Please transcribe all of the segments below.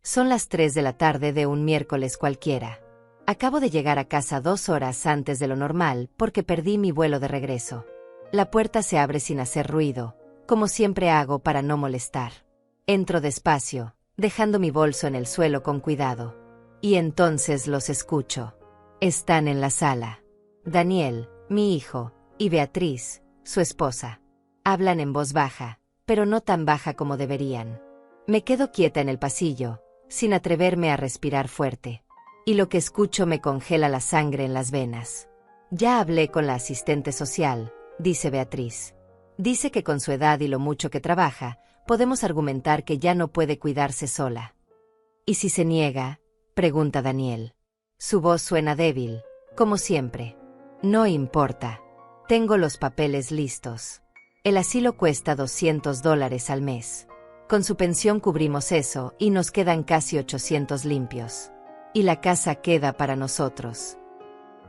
Son las 3 de la tarde de un miércoles cualquiera. Acabo de llegar a casa 2 horas antes de lo normal porque perdí mi vuelo de regreso. La puerta se abre sin hacer ruido, como siempre hago para no molestar. Entro despacio, dejando mi bolso en el suelo con cuidado. Y entonces los escucho. Están en la sala. Daniel, mi hijo, y Beatriz, su esposa. Hablan en voz baja, pero no tan baja como deberían. Me quedo quieta en el pasillo, sin atreverme a respirar fuerte. Y lo que escucho me congela la sangre en las venas. Ya hablé con la asistente social, dice Beatriz. Dice que con su edad y lo mucho que trabaja, podemos argumentar que ya no puede cuidarse sola. ¿Y si se niega?, pregunta Daniel. Su voz suena débil, como siempre. No importa. Tengo los papeles listos. El asilo cuesta $200 al mes. Con su pensión cubrimos eso y nos quedan casi 800 limpios. Y la casa queda para nosotros.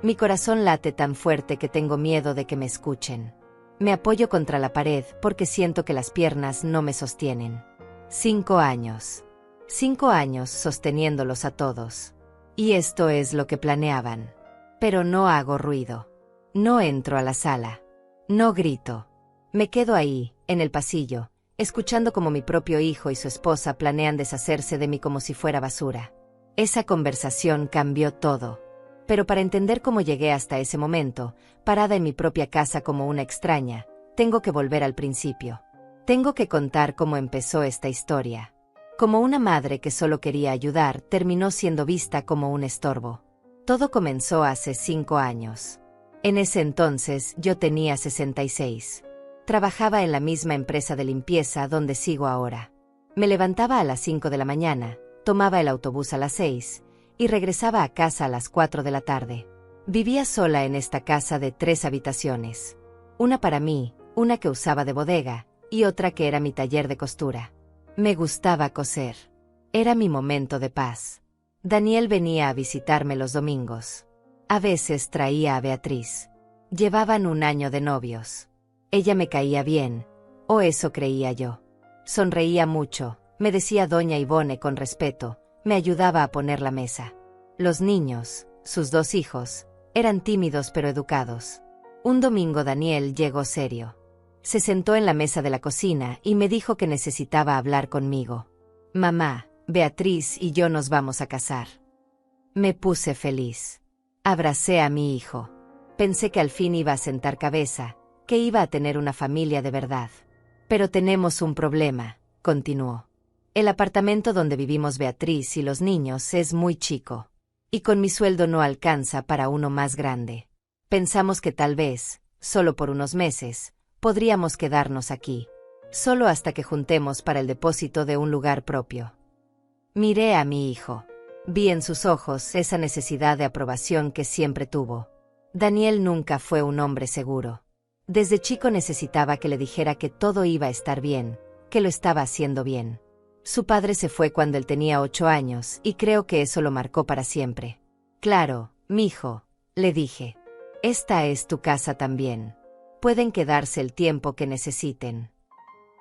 Mi corazón late tan fuerte que tengo miedo de que me escuchen. Me apoyo contra la pared porque siento que las piernas no me sostienen. 5 años. 5 años sosteniéndolos a todos. Y esto es lo que planeaban. Pero no hago ruido. No entro a la sala. No grito. Me quedo ahí, en el pasillo, escuchando cómo mi propio hijo y su esposa planean deshacerse de mí como si fuera basura. Esa conversación cambió todo. Pero para entender cómo llegué hasta ese momento, parada en mi propia casa como una extraña, tengo que volver al principio. Tengo que contar cómo empezó esta historia. Como una madre que solo quería ayudar, terminó siendo vista como un estorbo. Todo comenzó hace 5 años. En ese entonces yo tenía 66. Trabajaba en la misma empresa de limpieza donde sigo ahora. Me levantaba a las 5 de la mañana, tomaba el autobús a las 6, y regresaba a casa a las 4 de la tarde. Vivía sola en esta casa de 3 habitaciones. Una para mí, una que usaba de bodega, y otra que era mi taller de costura. Me gustaba coser. Era mi momento de paz. Daniel venía a visitarme los domingos. A veces traía a Beatriz. Llevaban 1 año de novios. Ella me caía bien, o eso creía yo. Sonreía mucho, me decía doña Ivone con respeto, me ayudaba a poner la mesa. Los niños, sus 2 hijos, eran tímidos pero educados. Un domingo Daniel llegó serio. Se sentó en la mesa de la cocina y me dijo que necesitaba hablar conmigo. Mamá, Beatriz y yo nos vamos a casar. Me puse feliz. Abracé a mi hijo. Pensé que al fin iba a sentar cabeza, que iba a tener una familia de verdad. Pero tenemos un problema, continuó. El apartamento donde vivimos Beatriz y los niños es muy chico. Y con mi sueldo no alcanza para uno más grande. Pensamos que tal vez, solo por unos meses, podríamos quedarnos aquí. Solo hasta que juntemos para el depósito de un lugar propio. Miré a mi hijo. Vi en sus ojos esa necesidad de aprobación que siempre tuvo. Daniel nunca fue un hombre seguro. Desde chico necesitaba que le dijera que todo iba a estar bien, que lo estaba haciendo bien. Su padre se fue cuando él tenía 8 años y creo que eso lo marcó para siempre. Claro, mijo, le dije. Esta es tu casa también. Pueden quedarse el tiempo que necesiten.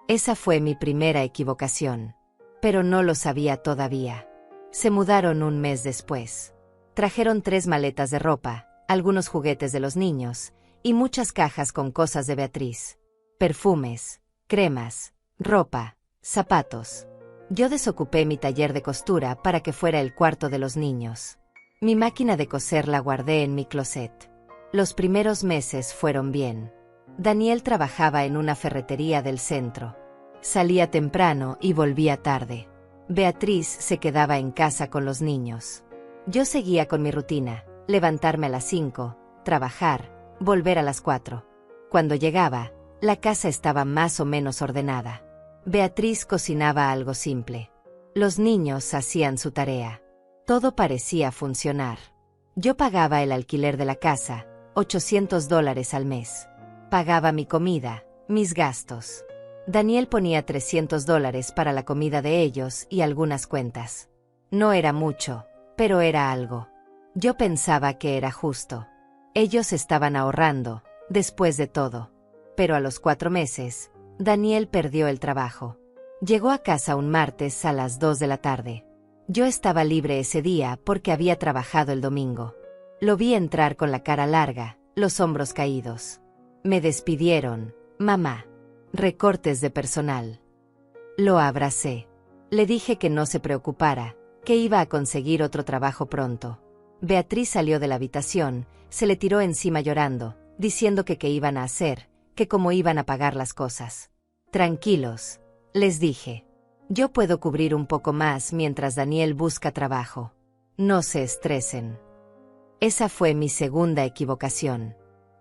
Esa fue mi primera equivocación. Pero no lo sabía todavía. Se mudaron 1 mes después. Trajeron 3 maletas de ropa, algunos juguetes de los niños, y muchas cajas con cosas de Beatriz. Perfumes, cremas, ropa, zapatos. Yo desocupé mi taller de costura para que fuera el cuarto de los niños. Mi máquina de coser la guardé en mi closet. Los primeros meses fueron bien. Daniel trabajaba en una ferretería del centro. Salía temprano y volvía tarde. Beatriz se quedaba en casa con los niños. Yo seguía con mi rutina, levantarme a las 5, trabajar, volver a las 4. Cuando llegaba, la casa estaba más o menos ordenada. Beatriz cocinaba algo simple. Los niños hacían su tarea. Todo parecía funcionar. Yo pagaba el alquiler de la casa, $800 al mes. Pagaba mi comida, mis gastos. Daniel ponía $300 para la comida de ellos y algunas cuentas. No era mucho, pero era algo. Yo pensaba que era justo. Ellos estaban ahorrando, después de todo. Pero a los 4 meses, Daniel perdió el trabajo. Llegó a casa un martes a las 2 de la tarde. Yo estaba libre ese día porque había trabajado el domingo. Lo vi entrar con la cara larga, los hombros caídos. Me despidieron, mamá. Recortes de personal. Lo abracé. Le dije que no se preocupara, que iba a conseguir otro trabajo pronto. Beatriz salió de la habitación, se le tiró encima llorando, diciendo que qué iban a hacer, que cómo iban a pagar las cosas. Tranquilos, les dije. Yo puedo cubrir un poco más mientras Daniel busca trabajo. No se estresen. Esa fue mi segunda equivocación.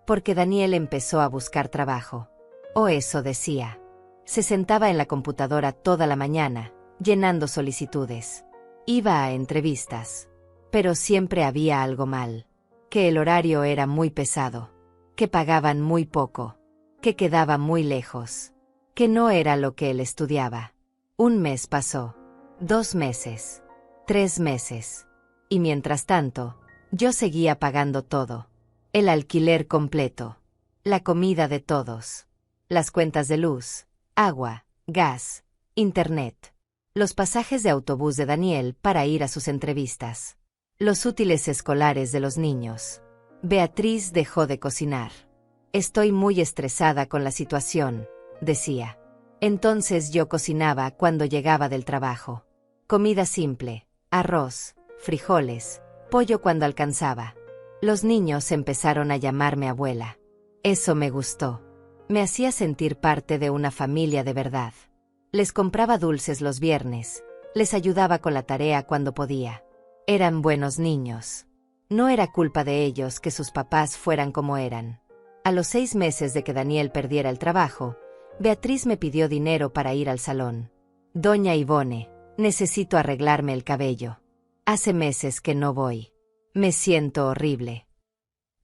Porque Daniel empezó a buscar trabajo. O eso decía. Se sentaba en la computadora toda la mañana, llenando solicitudes. Iba a entrevistas. Pero siempre había algo mal. Que el horario era muy pesado. Que pagaban muy poco. Que quedaba muy lejos. Que no era lo que él estudiaba. Un mes pasó. 2 meses. 3 meses. Y mientras tanto, yo seguía pagando todo. El alquiler completo. La comida de todos. Las cuentas de luz, agua, gas, internet. Los pasajes de autobús de Daniel para ir a sus entrevistas. Los útiles escolares de los niños. Beatriz dejó de cocinar. Estoy muy estresada con la situación, decía. Entonces yo cocinaba cuando llegaba del trabajo. Comida simple, arroz, frijoles, pollo cuando alcanzaba. Los niños empezaron a llamarme abuela. Eso me gustó. Me hacía sentir parte de una familia de verdad. Les compraba dulces los viernes, les ayudaba con la tarea cuando podía. Eran buenos niños. No era culpa de ellos que sus papás fueran como eran. A los 6 meses de que Daniel perdiera el trabajo, Beatriz me pidió dinero para ir al salón. Doña Ivone, necesito arreglarme el cabello. Hace meses que no voy. Me siento horrible.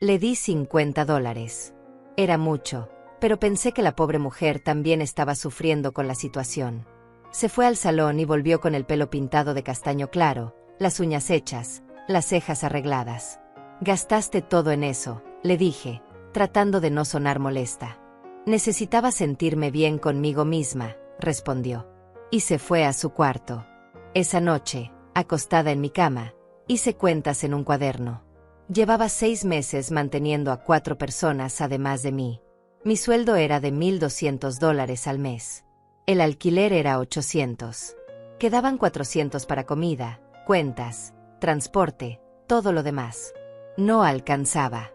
Le di $50. Era mucho, pero pensé que la pobre mujer también estaba sufriendo con la situación. Se fue al salón y volvió con el pelo pintado de castaño claro, las uñas hechas, las cejas arregladas. Gastaste todo en eso, le dije, tratando de no sonar molesta. Necesitaba sentirme bien conmigo misma, respondió. Y se fue a su cuarto. Esa noche, acostada en mi cama, hice cuentas en un cuaderno. Llevaba 6 meses manteniendo a 4 personas además de mí. Mi sueldo era de $1,200 al mes. El alquiler era $800. Quedaban $400 para comida, cuentas, transporte, todo lo demás. No alcanzaba.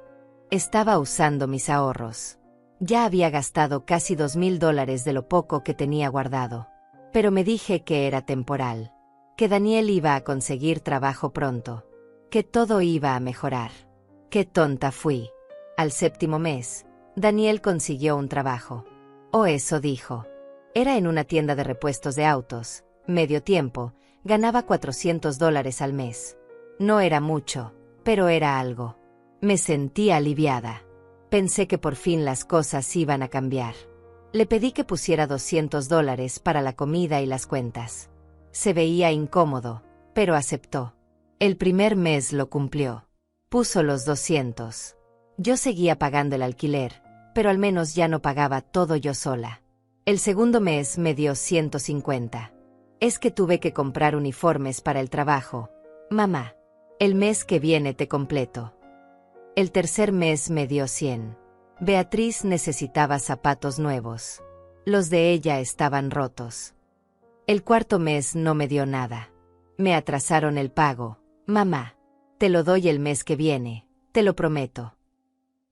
Estaba usando mis ahorros. Ya había gastado casi $2,000 de lo poco que tenía guardado. Pero me dije que era temporal. Que Daniel iba a conseguir trabajo pronto. Que todo iba a mejorar. Qué tonta fui. Al 7º mes, Daniel consiguió un trabajo. O eso dijo. Era en una tienda de repuestos de autos, medio tiempo, ganaba $400 al mes. No era mucho, pero era algo. Me sentí aliviada. Pensé que por fin las cosas iban a cambiar. Le pedí que pusiera $200 para la comida y las cuentas. Se veía incómodo, pero aceptó. El primer mes lo cumplió. Puso los 200. Yo seguía pagando el alquiler, pero al menos ya no pagaba todo yo sola. El segundo mes me dio 150. Es que tuve que comprar uniformes para el trabajo. Mamá, el mes que viene te completo. El tercer mes me dio 100. Beatriz necesitaba zapatos nuevos. Los de ella estaban rotos. El cuarto mes no me dio nada. Me atrasaron el pago. Mamá, te lo doy el mes que viene, te lo prometo.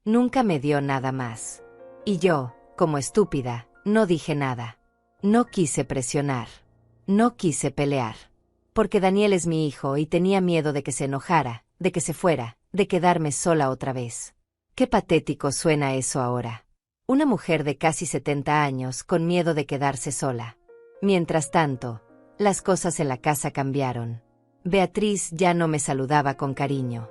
Nunca me dio nada más. Y yo, como estúpida, no dije nada. No quise presionar. No quise pelear. Porque Daniel es mi hijo y tenía miedo de que se enojara, de que se fuera, de quedarme sola otra vez. Qué patético suena eso ahora. Una mujer de casi 70 años con miedo de quedarse sola. Mientras tanto, las cosas en la casa cambiaron. Beatriz ya no me saludaba con cariño.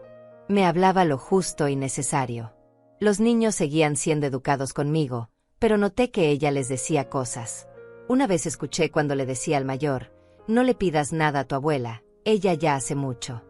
Me hablaba lo justo y necesario. Los niños seguían siendo educados conmigo, pero noté que ella les decía cosas. Una vez escuché cuando le decía al mayor, no le pidas nada a tu abuela, ella ya hace mucho.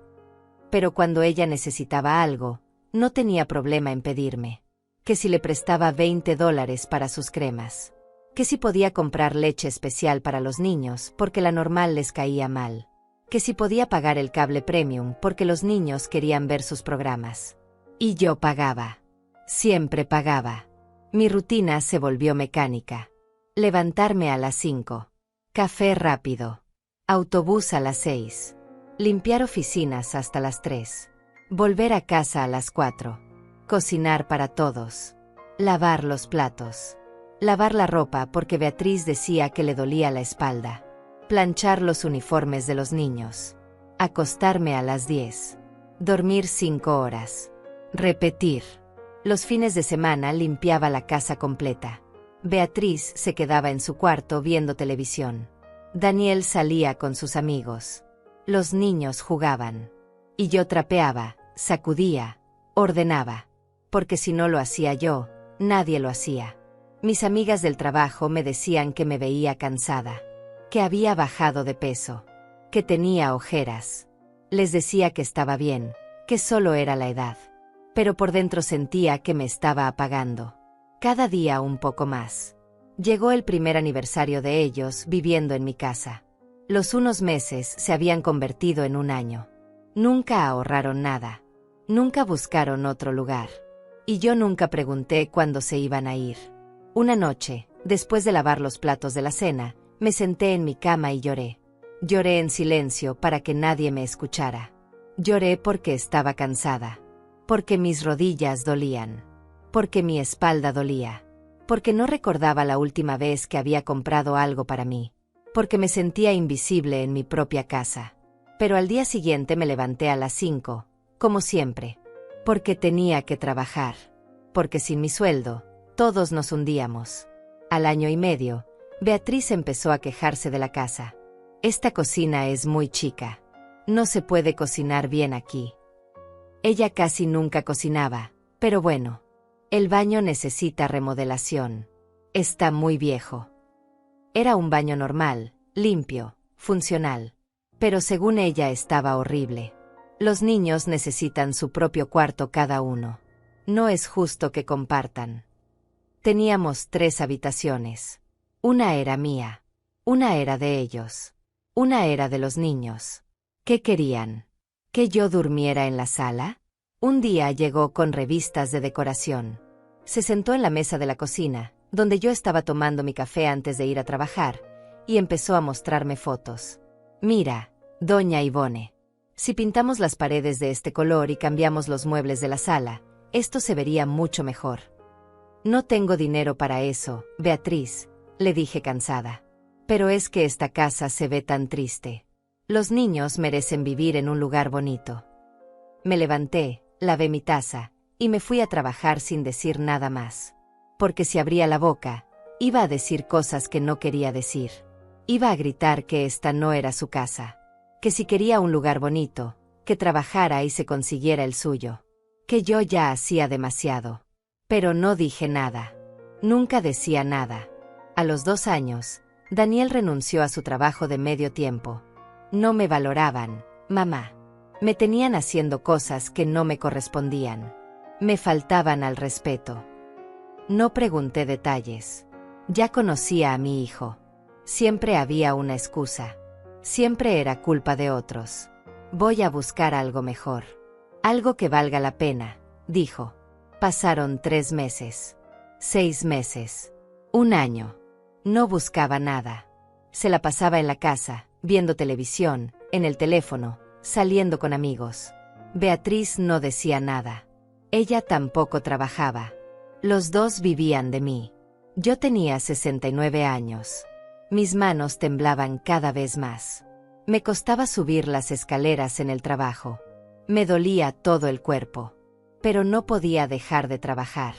Pero cuando ella necesitaba algo, no tenía problema en pedirme. Que si le prestaba $20 para sus cremas. Que si podía comprar leche especial para los niños porque la normal les caía mal. que si podía pagar el cable premium porque los niños querían ver sus programas. Y yo pagaba. Siempre pagaba. Mi rutina se volvió mecánica. Levantarme a las 5. Café rápido. Autobús a las 6. Limpiar oficinas hasta las 3. Volver a casa a las 4. Cocinar para todos. Lavar los platos. Lavar la ropa porque Beatriz decía que le dolía la espalda. Planchar los uniformes de los niños. Acostarme a las 10. Dormir 5 horas. Repetir. Los fines de semana limpiaba la casa completa. Beatriz se quedaba en su cuarto viendo televisión. Daniel salía con sus amigos. Los niños jugaban. Y yo trapeaba, sacudía, ordenaba. Porque si no lo hacía yo, nadie lo hacía. Mis amigas del trabajo me decían que me veía cansada, que había bajado de peso, que tenía ojeras. Les decía que estaba bien, que solo era la edad. Pero por dentro sentía que me estaba apagando. Cada día un poco más. Llegó el primer aniversario de ellos viviendo en mi casa. Los unos meses se habían convertido en un año. Nunca ahorraron nada. Nunca buscaron otro lugar. Y yo nunca pregunté cuándo se iban a ir. Una noche, después de lavar los platos de la cena, me senté en mi cama y lloré. Lloré en silencio para que nadie me escuchara. Lloré porque estaba cansada. Porque mis rodillas dolían. Porque mi espalda dolía. Porque no recordaba la última vez que había comprado algo para mí. Porque me sentía invisible en mi propia casa. Pero al día siguiente me levanté a las 5, como siempre. Porque tenía que trabajar. Porque sin mi sueldo, todos nos hundíamos. Al año y medio, Beatriz empezó a quejarse de la casa. Esta cocina es muy chica. No se puede cocinar bien aquí. Ella casi nunca cocinaba, pero bueno. El baño necesita remodelación. Está muy viejo. Era un baño normal, limpio, funcional. Pero según ella estaba horrible. Los niños necesitan su propio cuarto cada uno. No es justo que compartan. Teníamos 3 habitaciones. Una era mía. Una era de ellos. Una era de los niños. ¿Qué querían? ¿Que yo durmiera en la sala? Un día llegó con revistas de decoración. Se sentó en la mesa de la cocina, donde yo estaba tomando mi café antes de ir a trabajar, y empezó a mostrarme fotos. Mira, doña Ivone. Si pintamos las paredes de este color y cambiamos los muebles de la sala, esto se vería mucho mejor. No tengo dinero para eso, Beatriz, le dije cansada. Pero es que esta casa se ve tan triste. Los niños merecen vivir en un lugar bonito. Me levanté, lavé mi taza, y me fui a trabajar sin decir nada más. Porque si abría la boca, iba a decir cosas que no quería decir. Iba a gritar que esta no era su casa. Que si quería un lugar bonito, que trabajara y se consiguiera el suyo. Que yo ya hacía demasiado. Pero no dije nada. Nunca decía nada. A los 2 años, Daniel renunció a su trabajo de medio tiempo. No me valoraban, mamá. Me tenían haciendo cosas que no me correspondían. Me faltaban al respeto. No pregunté detalles. Ya conocía a mi hijo. Siempre había una excusa. Siempre era culpa de otros. Voy a buscar algo mejor. Algo que valga la pena, dijo. Pasaron 3 meses. 6 meses. 1 año. No buscaba nada. Se la pasaba en la casa, viendo televisión, en el teléfono, saliendo con amigos. Beatriz no decía nada. Ella tampoco trabajaba. Los dos vivían de mí. Yo tenía 69 años. Mis manos temblaban cada vez más. Me costaba subir las escaleras en el trabajo. Me dolía todo el cuerpo. Pero no podía dejar de trabajar.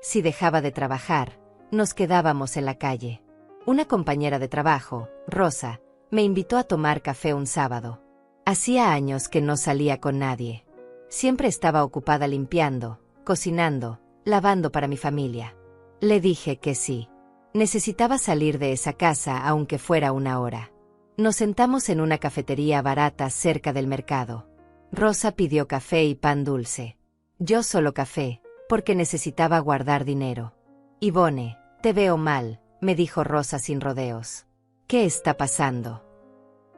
Si dejaba de trabajar, nos quedábamos en la calle. Una compañera de trabajo, Rosa, me invitó a tomar café un sábado. Hacía años que no salía con nadie. Siempre estaba ocupada limpiando, cocinando, lavando para mi familia. Le dije que sí. Necesitaba salir de esa casa aunque fuera 1 hora. Nos sentamos en una cafetería barata cerca del mercado. Rosa pidió café y pan dulce. Yo solo café, porque necesitaba guardar dinero. Ivone, te veo mal, me dijo Rosa sin rodeos. ¿Qué está pasando?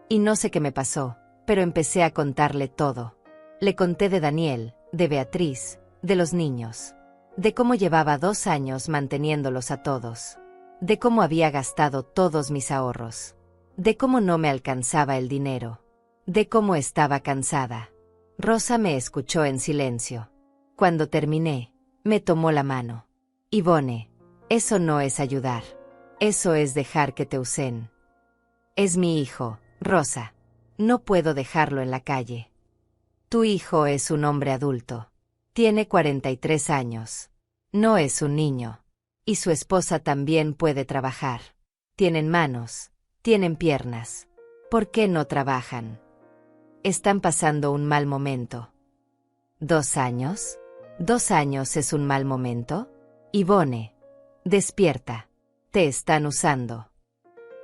Y no sé qué me pasó, pero empecé a contarle todo. Le conté de Daniel, de Beatriz, de los niños, de cómo llevaba 2 años manteniéndolos a todos, de cómo había gastado todos mis ahorros, de cómo no me alcanzaba el dinero, de cómo estaba cansada. Rosa me escuchó en silencio. Cuando terminé, me tomó la mano. Ivone, eso no es ayudar. Eso es dejar que te usen. Es mi hijo, Rosa. No puedo dejarlo en la calle. Tu hijo es un hombre adulto. Tiene 43 años. No es un niño. Y su esposa también puede trabajar. Tienen manos, tienen piernas. ¿Por qué no trabajan? Están pasando un mal momento. ¿2 años? ¿2 años es un mal momento? Ivone, despierta. Te están usando.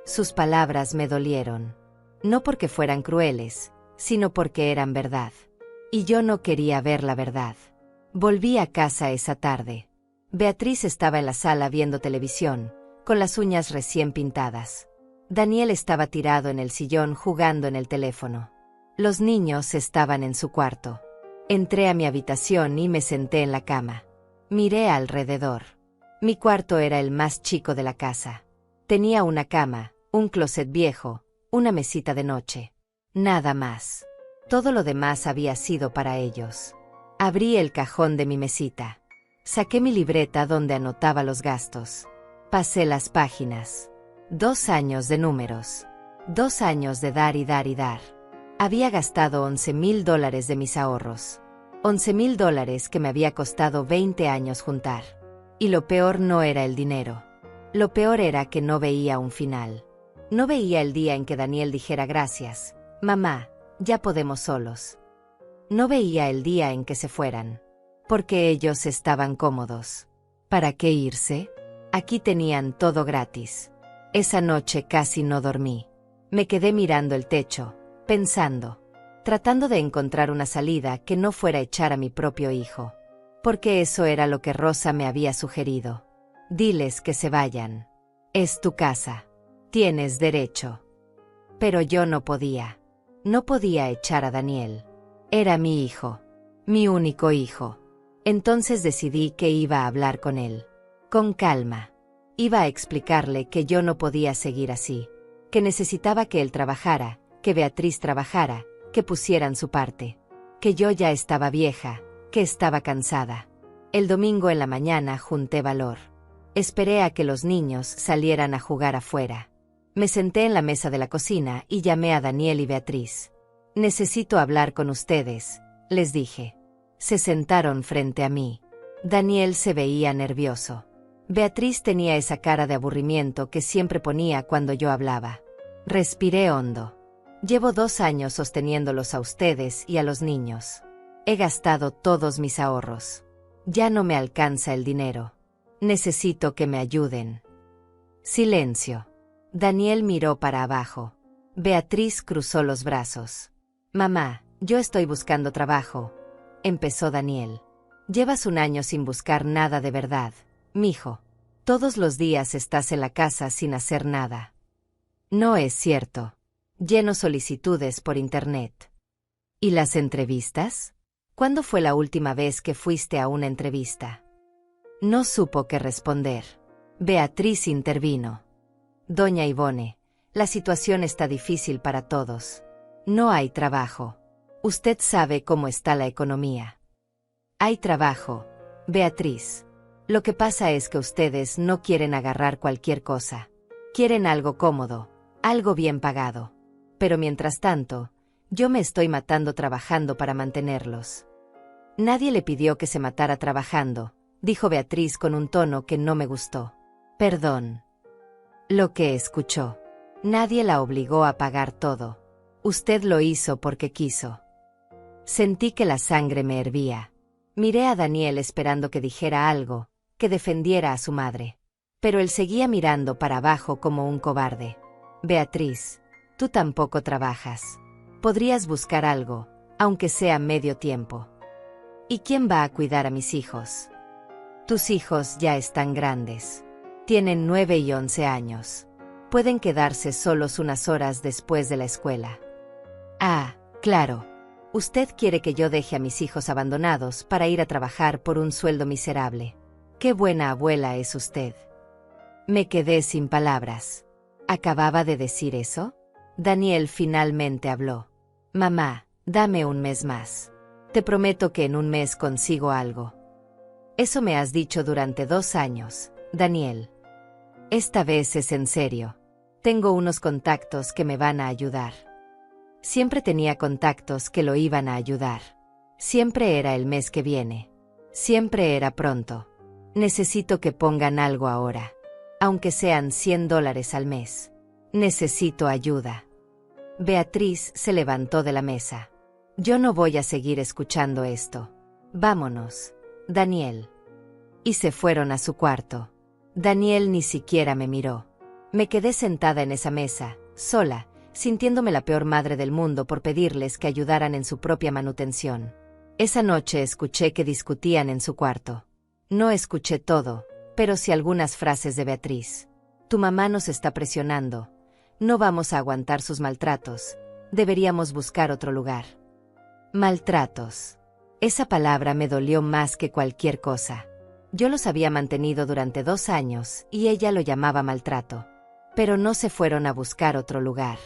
Sus palabras me dolieron. No porque fueran crueles, sino porque eran verdad. Y yo no quería ver la verdad. Volví a casa esa tarde. Beatriz estaba en la sala viendo televisión, con las uñas recién pintadas. Daniel estaba tirado en el sillón jugando en el teléfono. Los niños estaban en su cuarto. Entré a mi habitación y me senté en la cama. Miré alrededor. Mi cuarto era el más chico de la casa. Tenía una cama, un closet viejo, una mesita de noche. Nada más. Todo lo demás había sido para ellos. Abrí el cajón de mi mesita. Saqué mi libreta donde anotaba los gastos. Pasé las páginas. 2 años de números. 2 años de dar y dar y dar. Había gastado $11,000 de mis ahorros. $11,000 que me había costado 20 años juntar. Y lo peor no era el dinero. Lo peor era que no veía un final. No veía el día en que Daniel dijera gracias, mamá, ya podemos solos. No veía el día en que se fueran. Porque ellos estaban cómodos. ¿Para qué irse? Aquí tenían todo gratis. Esa noche casi no dormí. Me quedé mirando el techo, pensando, tratando de encontrar una salida que no fuera echar a mi propio hijo. Porque eso era lo que Rosa me había sugerido. Diles que se vayan. Es tu casa. Tienes derecho. Pero yo no podía. No podía echar a Daniel. Era mi hijo. Mi único hijo. Entonces decidí que iba a hablar con él. Con calma. Iba a explicarle que yo no podía seguir así. Que necesitaba que él trabajara, que Beatriz trabajara, que pusieran su parte. Que yo ya estaba vieja, que estaba cansada. El domingo en la mañana junté valor. Esperé a que los niños salieran a jugar afuera. Me senté en la mesa de la cocina y llamé a Daniel y Beatriz. Necesito hablar con ustedes, les dije. Se sentaron frente a mí. Daniel se veía nervioso. Beatriz tenía esa cara de aburrimiento que siempre ponía cuando yo hablaba. Respiré hondo. Llevo 2 años sosteniéndolos a ustedes y a los niños. He gastado todos mis ahorros. Ya no me alcanza el dinero. Necesito que me ayuden. Silencio. Daniel miró para abajo. Beatriz cruzó los brazos. Mamá, yo estoy buscando trabajo. Empezó Daniel. Llevas 1 año sin buscar nada de verdad, mijo. Todos los días estás en la casa sin hacer nada. No es cierto. Lleno solicitudes por internet. ¿Y las entrevistas? ¿Cuándo fue la última vez que fuiste a una entrevista? No supo qué responder. Beatriz intervino. Doña Ivone, la situación está difícil para todos. No hay trabajo. Usted sabe cómo está la economía. Hay trabajo, Beatriz. Lo que pasa es que ustedes no quieren agarrar cualquier cosa. Quieren algo cómodo, algo bien pagado. Pero mientras tanto, yo me estoy matando trabajando para mantenerlos. Nadie le pidió que se matara trabajando, dijo Beatriz con un tono que no me gustó. Perdón. Lo que escuchó. Nadie la obligó a pagar todo. Usted lo hizo porque quiso. Sentí que la sangre me hervía. Miré a Daniel esperando que dijera algo, que defendiera a su madre. Pero él seguía mirando para abajo como un cobarde. Beatriz, tú tampoco trabajas. Podrías buscar algo, aunque sea medio tiempo. ¿Y quién va a cuidar a mis hijos? Tus hijos ya están grandes. Tienen 9 y 11 años. Pueden quedarse solos unas horas después de la escuela. Ah, Claro. Usted quiere que yo deje a mis hijos abandonados para ir a trabajar por un sueldo miserable. ¡Qué buena abuela es usted! Me quedé sin palabras. ¿Acababa de decir eso? Daniel finalmente habló. Mamá, dame un mes más. Te prometo que en un mes consigo algo. Eso me has dicho durante 2 años, Daniel. Esta vez es en serio. Tengo unos contactos que me van a ayudar. Siempre tenía contactos que lo iban a ayudar. Siempre era el mes que viene. Siempre era pronto. Necesito que pongan algo ahora. Aunque sean $100 al mes. Necesito ayuda. Beatriz se levantó de la mesa. Yo no voy a seguir escuchando esto. Vámonos, Daniel. Y se fueron a su cuarto. Daniel ni siquiera me miró. Me quedé sentada en esa mesa, sola, sintiéndome la peor madre del mundo por pedirles que ayudaran en su propia manutención. Esa noche escuché que discutían en su cuarto. No escuché todo, pero sí algunas frases de Beatriz. Tu mamá nos está presionando. No vamos a aguantar sus maltratos. Deberíamos buscar otro lugar. Maltratos. Esa palabra me dolió más que cualquier cosa. Yo los había mantenido durante 2 años y ella lo llamaba maltrato. Pero no se fueron a buscar otro lugar.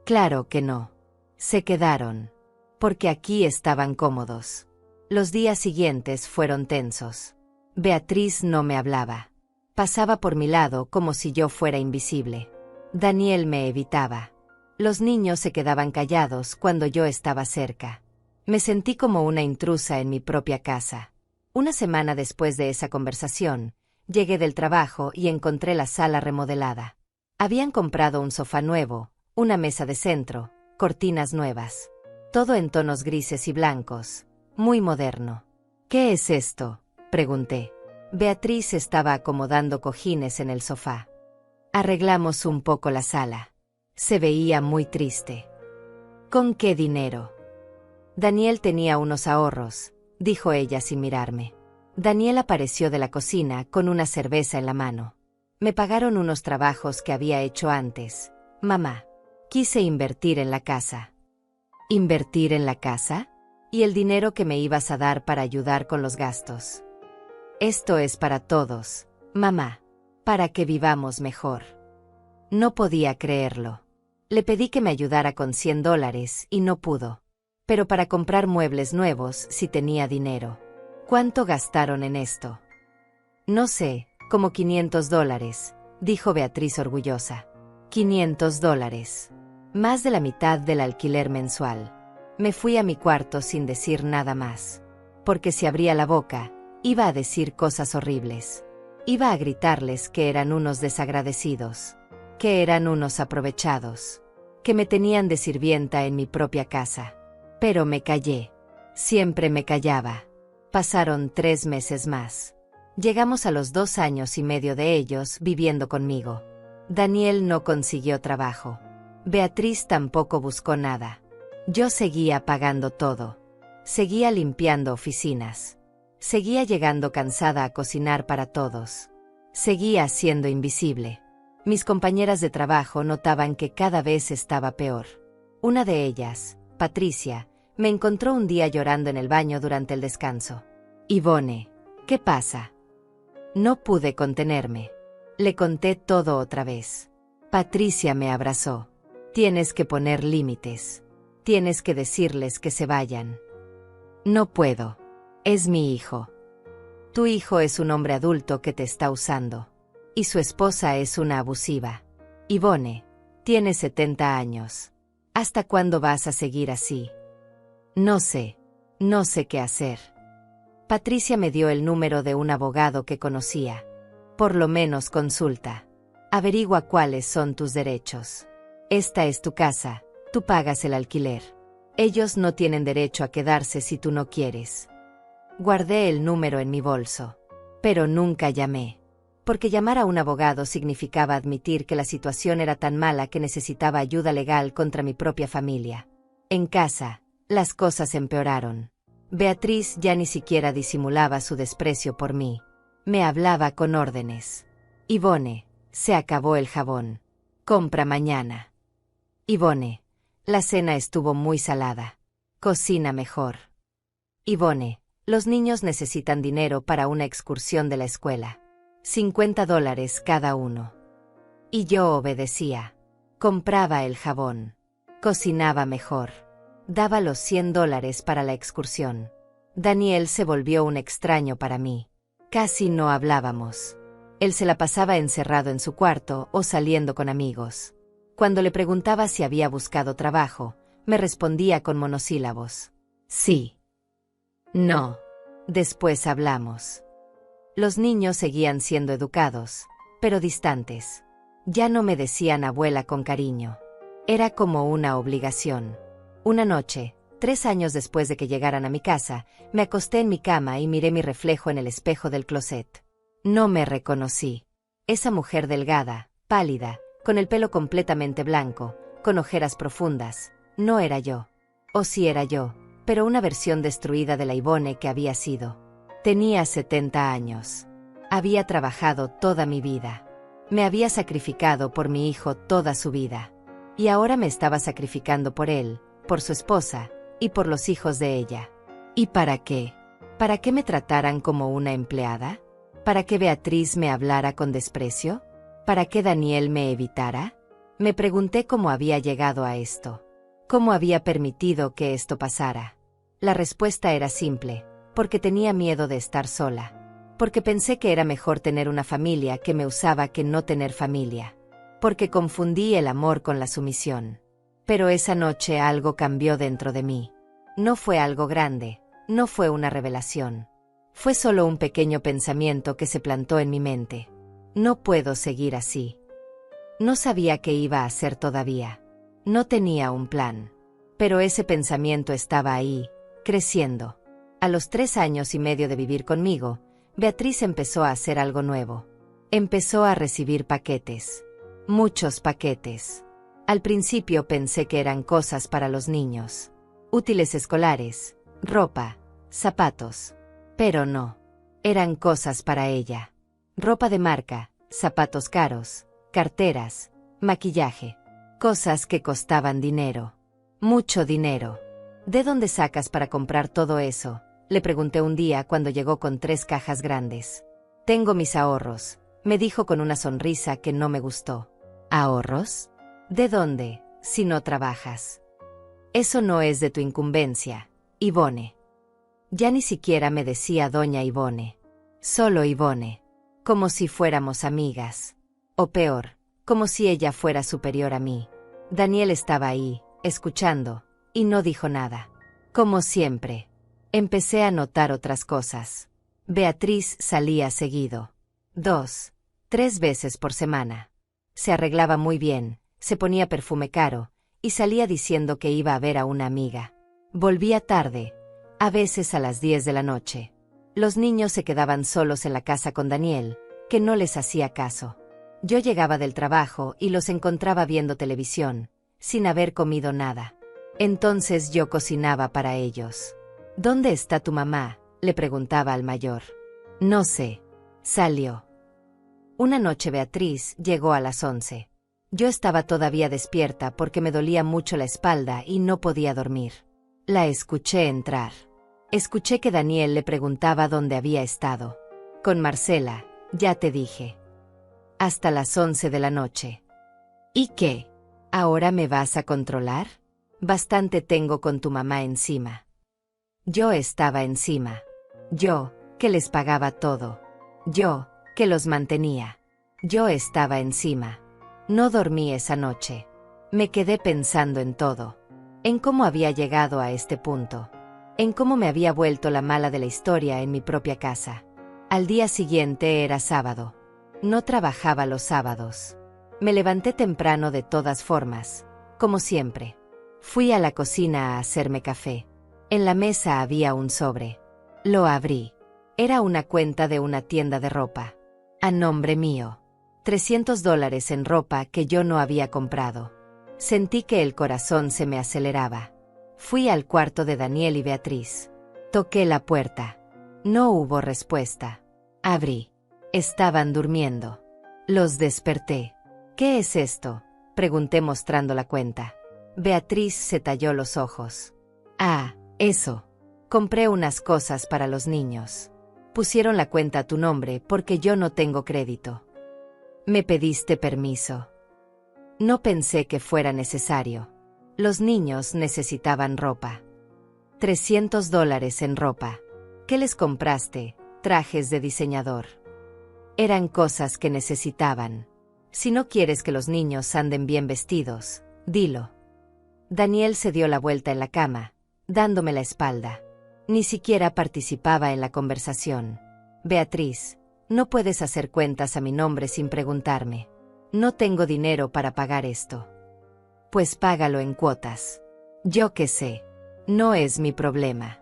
Claro que no. Se quedaron. Porque aquí estaban cómodos. Los días siguientes fueron tensos. Beatriz no me hablaba. Pasaba por mi lado como si yo fuera invisible. Daniel me evitaba. Los niños se quedaban callados cuando yo estaba cerca. Me sentí como una intrusa en mi propia casa. Una semana después de esa conversación, llegué del trabajo y encontré la sala remodelada. Habían comprado un sofá nuevo, una mesa de centro, cortinas nuevas. Todo en tonos grises y blancos, muy moderno. ¿Qué es esto?, pregunté. Beatriz estaba acomodando cojines en el sofá. Arreglamos un poco la sala. Se veía muy triste. ¿Con qué dinero? Daniel tenía unos ahorros, dijo ella sin mirarme. Daniel apareció de la cocina con una cerveza en la mano. Me pagaron unos trabajos que había hecho antes. Mamá. Quise invertir en la casa. ¿Invertir en la casa? ¿Y el dinero que me ibas a dar para ayudar con los gastos? Esto es para todos, mamá. Para que vivamos mejor. No podía creerlo. Le pedí que me ayudara con $100 y no pudo. Pero para comprar muebles nuevos sí tenía dinero. ¿Cuánto gastaron en esto? No sé, como $500, dijo Beatriz orgullosa. $500. Más de la mitad del alquiler mensual. Me fui a mi cuarto sin decir nada más. Porque si abría la boca, iba a decir cosas horribles. Iba a gritarles que eran unos desagradecidos. Que eran unos aprovechados. Que me tenían de sirvienta en mi propia casa. Pero me callé. Siempre me callaba. Pasaron 3 meses más. Llegamos a los 2 años y medio de ellos viviendo conmigo. Daniel no consiguió trabajo. Beatriz tampoco buscó nada. Yo seguía pagando todo. Seguía limpiando oficinas. Seguía llegando cansada a cocinar para todos. Seguía siendo invisible. Mis compañeras de trabajo notaban que cada vez estaba peor. Una de ellas, Patricia, me encontró un día llorando en el baño durante el descanso. Ivone, ¿qué pasa? No pude contenerme. Le conté todo otra vez. Patricia me abrazó. Tienes que poner límites. Tienes que decirles que se vayan. No puedo. Es mi hijo. Tu hijo es un hombre adulto que te está usando. Y su esposa es una abusiva. Ivone, tiene 70 años. ¿Hasta cuándo vas a seguir así? No sé qué hacer. Patricia me dio el número de un abogado que conocía. Por lo menos consulta. Averigua cuáles son tus derechos. Esta es tu casa, tú pagas el alquiler. Ellos no tienen derecho a quedarse si tú no quieres. Guardé el número en mi bolso. Pero nunca llamé. Porque llamar a un abogado significaba admitir que la situación era tan mala que necesitaba ayuda legal contra mi propia familia. En casa, las cosas empeoraron. Beatriz ya ni siquiera disimulaba su desprecio por mí. Me hablaba con órdenes. Ivone, se acabó el jabón. Compra mañana. Ivone, la cena estuvo muy salada. Cocina mejor. Ivone, los niños necesitan dinero para una excursión de la escuela. $50 cada uno. Y yo obedecía. Compraba el jabón. Cocinaba mejor. Daba los $100 para la excursión. Daniel se volvió un extraño para mí. Casi no hablábamos. Él se la pasaba encerrado en su cuarto o saliendo con amigos. Cuando le preguntaba si había buscado trabajo, me respondía con monosílabos. Sí. No. Después hablamos. Los niños seguían siendo educados, pero distantes. Ya no me decían abuela con cariño. Era como una obligación. Una noche, 3 años después de que llegaran a mi casa, me acosté en mi cama y miré mi reflejo en el espejo del closet. No me reconocí. Esa mujer delgada, pálida, con el pelo completamente blanco, con ojeras profundas, no era yo. O sí era yo, pero una versión destruida de la Ivone que había sido. Tenía 70 años. Había trabajado toda mi vida. Me había sacrificado por mi hijo toda su vida. Y ahora me estaba sacrificando por él, por su esposa, y por los hijos de ella. ¿Y para qué? ¿Para qué me trataran como una empleada? ¿Para que Beatriz me hablara con desprecio? ¿Para que Daniel me evitara? Me pregunté cómo había llegado a esto. ¿Cómo había permitido que esto pasara? La respuesta era simple, porque tenía miedo de estar sola. Porque pensé que era mejor tener una familia que me usaba que no tener familia. Porque confundí el amor con la sumisión. Pero esa noche algo cambió dentro de mí. No fue algo grande, no fue una revelación. Fue solo un pequeño pensamiento que se plantó en mi mente. No puedo seguir así. No sabía qué iba a hacer todavía. No tenía un plan. Pero ese pensamiento estaba ahí, creciendo. A los 3 años y medio de vivir conmigo, Beatriz empezó a hacer algo nuevo. Empezó a recibir paquetes. Muchos paquetes. Al principio pensé que eran cosas para los niños. Útiles escolares, ropa, zapatos. Pero no. Eran cosas para ella. Ropa de marca, zapatos caros, carteras, maquillaje. Cosas que costaban dinero. Mucho dinero. ¿De dónde sacas para comprar todo eso?, le pregunté un día cuando llegó con 3 cajas grandes. Tengo mis ahorros, me dijo con una sonrisa que no me gustó. ¿Ahorros? ¿De dónde, si no trabajas? Eso no es de tu incumbencia, Ivone. Ya ni siquiera me decía doña Ivone. Solo Ivone. Como si fuéramos amigas. O peor, como si ella fuera superior a mí. Daniel estaba ahí, escuchando, y no dijo nada. Como siempre. Empecé a notar otras cosas. Beatriz salía seguido. 2, 3 veces por semana. Se arreglaba muy bien, se ponía perfume caro, y salía diciendo que iba a ver a una amiga. Volvía tarde, a veces a las 10 de la noche. Los niños se quedaban solos en la casa con Daniel, que no les hacía caso. Yo llegaba del trabajo y los encontraba viendo televisión, sin haber comido nada. Entonces yo cocinaba para ellos. ¿Dónde está tu mamá?, le preguntaba al mayor. No sé. Salió. Una noche Beatriz llegó a las 11. Yo estaba todavía despierta porque me dolía mucho la espalda y no podía dormir. La escuché entrar. Escuché que Daniel le preguntaba dónde había estado. Con Marcela, ya te dije. Hasta las 11 de la noche. ¿Y qué? ¿Ahora me vas a controlar? Bastante tengo con tu mamá encima. Yo estaba encima. Yo, que les pagaba todo. Yo, que los mantenía. Yo estaba encima. No dormí esa noche. Me quedé pensando en todo. En cómo había llegado a este punto. En cómo me había vuelto la mala de la historia en mi propia casa. Al día siguiente era sábado. No trabajaba los sábados. Me levanté temprano de todas formas, como siempre. Fui a la cocina a hacerme café. En la mesa había un sobre. Lo abrí. Era una cuenta de una tienda de ropa. A nombre mío. $300 en ropa que yo no había comprado. Sentí que el corazón se me aceleraba. Fui al cuarto de Daniel y Beatriz. Toqué la puerta. No hubo respuesta. Abrí. Estaban durmiendo. Los desperté. ¿Qué es esto?, pregunté mostrando la cuenta. Beatriz se talló los ojos. Ah, eso. Compré unas cosas para los niños. Pusieron la cuenta a tu nombre porque yo no tengo crédito. ¿Me pediste permiso? No pensé que fuera necesario. Los niños necesitaban ropa. $300 en ropa. ¿Qué les compraste? Trajes de diseñador. Eran cosas que necesitaban. Si no quieres que los niños anden bien vestidos, dilo. Daniel se dio la vuelta en la cama, dándome la espalda. Ni siquiera participaba en la conversación. Beatriz, no puedes hacer cuentas a mi nombre sin preguntarme. No tengo dinero para pagar esto. Pues págalo en cuotas. Yo qué sé. No es mi problema.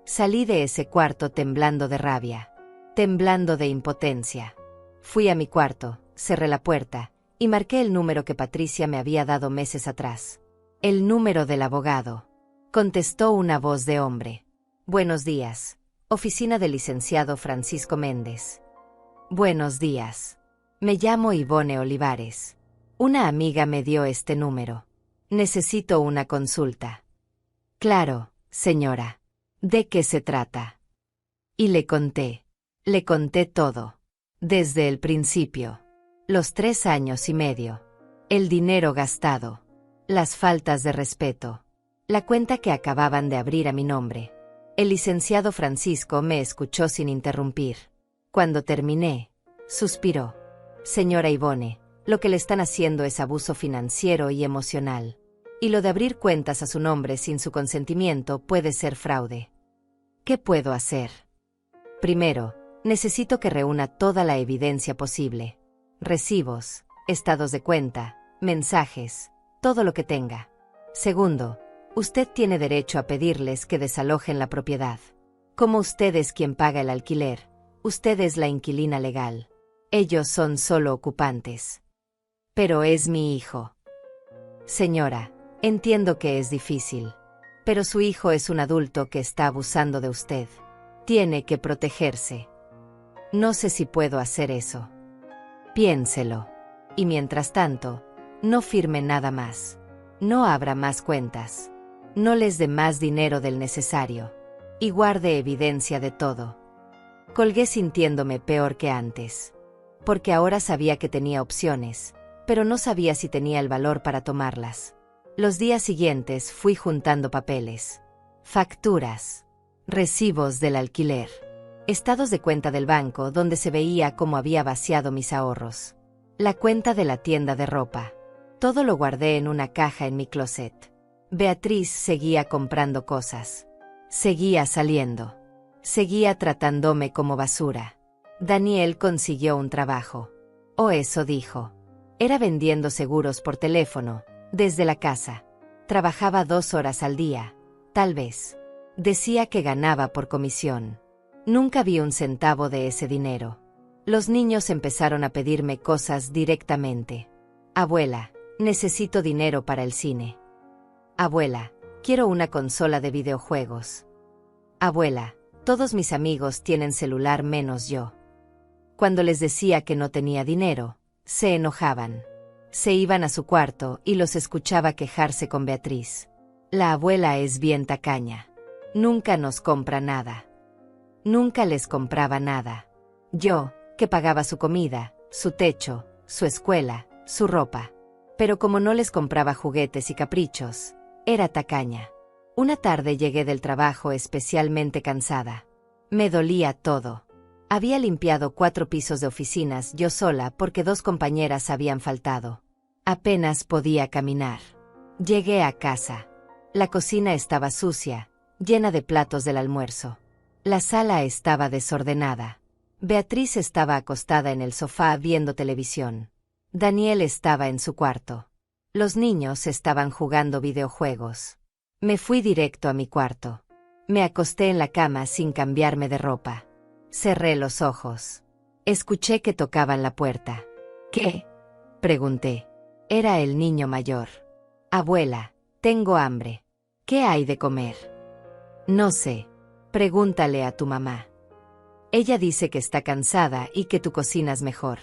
Salí de ese cuarto temblando de rabia, temblando de impotencia. Fui a mi cuarto, cerré la puerta, y marqué el número que Patricia me había dado meses atrás. El número del abogado. Contestó una voz de hombre. Buenos días. Oficina del licenciado Francisco Méndez. Buenos días. Me llamo Ivone Olivares. Una amiga me dio este número. Necesito una consulta. Claro, señora. ¿De qué se trata? Y le conté todo. Desde el principio. Los 3 años y medio. El dinero gastado. Las faltas de respeto. La cuenta que acababan de abrir a mi nombre. El licenciado Francisco me escuchó sin interrumpir. Cuando terminé, suspiró. Señora Ivone, lo que le están haciendo es abuso financiero y emocional. Y lo de abrir cuentas a su nombre sin su consentimiento puede ser fraude. ¿Qué puedo hacer? Primero, necesito que reúna toda la evidencia posible. Recibos, estados de cuenta, mensajes, todo lo que tenga. Segundo, usted tiene derecho a pedirles que desalojen la propiedad. Como usted es quien paga el alquiler, usted es la inquilina legal. Ellos son solo ocupantes. Pero es mi hijo. Señora, entiendo que es difícil. Pero su hijo es un adulto que está abusando de usted. Tiene que protegerse. No sé si puedo hacer eso. Piénselo. Y mientras tanto, no firme nada más. No abra más cuentas. No les dé más dinero del necesario. Y guarde evidencia de todo. Colgué sintiéndome peor que antes. Porque ahora sabía que tenía opciones, pero no sabía si tenía el valor para tomarlas. Los días siguientes fui juntando papeles. Facturas. Recibos del alquiler. Estados de cuenta del banco donde se veía cómo había vaciado mis ahorros. La cuenta de la tienda de ropa. Todo lo guardé en una caja en mi closet. Beatriz seguía comprando cosas. Seguía saliendo. Seguía tratándome como basura. Daniel consiguió un trabajo. O eso dijo. Era vendiendo seguros por teléfono, desde la casa. Trabajaba 2 horas al día, tal vez. Decía que ganaba por comisión. Nunca vi un centavo de ese dinero. Los niños empezaron a pedirme cosas directamente. Abuela, necesito dinero para el cine. Abuela, quiero una consola de videojuegos. Abuela, todos mis amigos tienen celular menos yo. Cuando les decía que no tenía dinero, se enojaban. Se iban a su cuarto y los escuchaba quejarse con Beatriz. La abuela es bien tacaña. Nunca nos compra nada. Nunca les compraba nada. Yo, que pagaba su comida, su techo, su escuela, su ropa. Pero como no les compraba juguetes y caprichos, era tacaña. Una tarde llegué del trabajo especialmente cansada. Me dolía todo. Había limpiado 4 pisos de oficinas yo sola porque 2 compañeras habían faltado. Apenas podía caminar. Llegué a casa. La cocina estaba sucia, llena de platos del almuerzo. La sala estaba desordenada. Beatriz estaba acostada en el sofá viendo televisión. Daniel estaba en su cuarto. Los niños estaban jugando videojuegos. Me fui directo a mi cuarto. Me acosté en la cama sin cambiarme de ropa. Cerré los ojos. Escuché que tocaban la puerta. ¿Qué? Pregunté. Era el niño mayor. Abuela, tengo hambre. ¿Qué hay de comer? No sé. Pregúntale a tu mamá. Ella dice que está cansada y que tú cocinas mejor.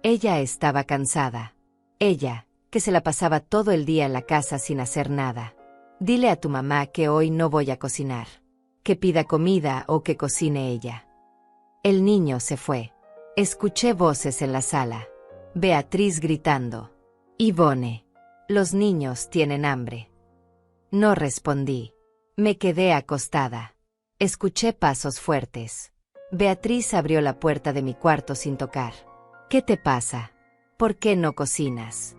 Ella estaba cansada. Ella, que se la pasaba todo el día en la casa sin hacer nada. Dile a tu mamá que hoy no voy a cocinar. Que pida comida o que cocine ella. El niño se fue. Escuché voces en la sala. Beatriz gritando. Ivone. Los niños tienen hambre. No respondí. Me quedé acostada. Escuché pasos fuertes. Beatriz abrió la puerta de mi cuarto sin tocar. ¿Qué te pasa? ¿Por qué no cocinas?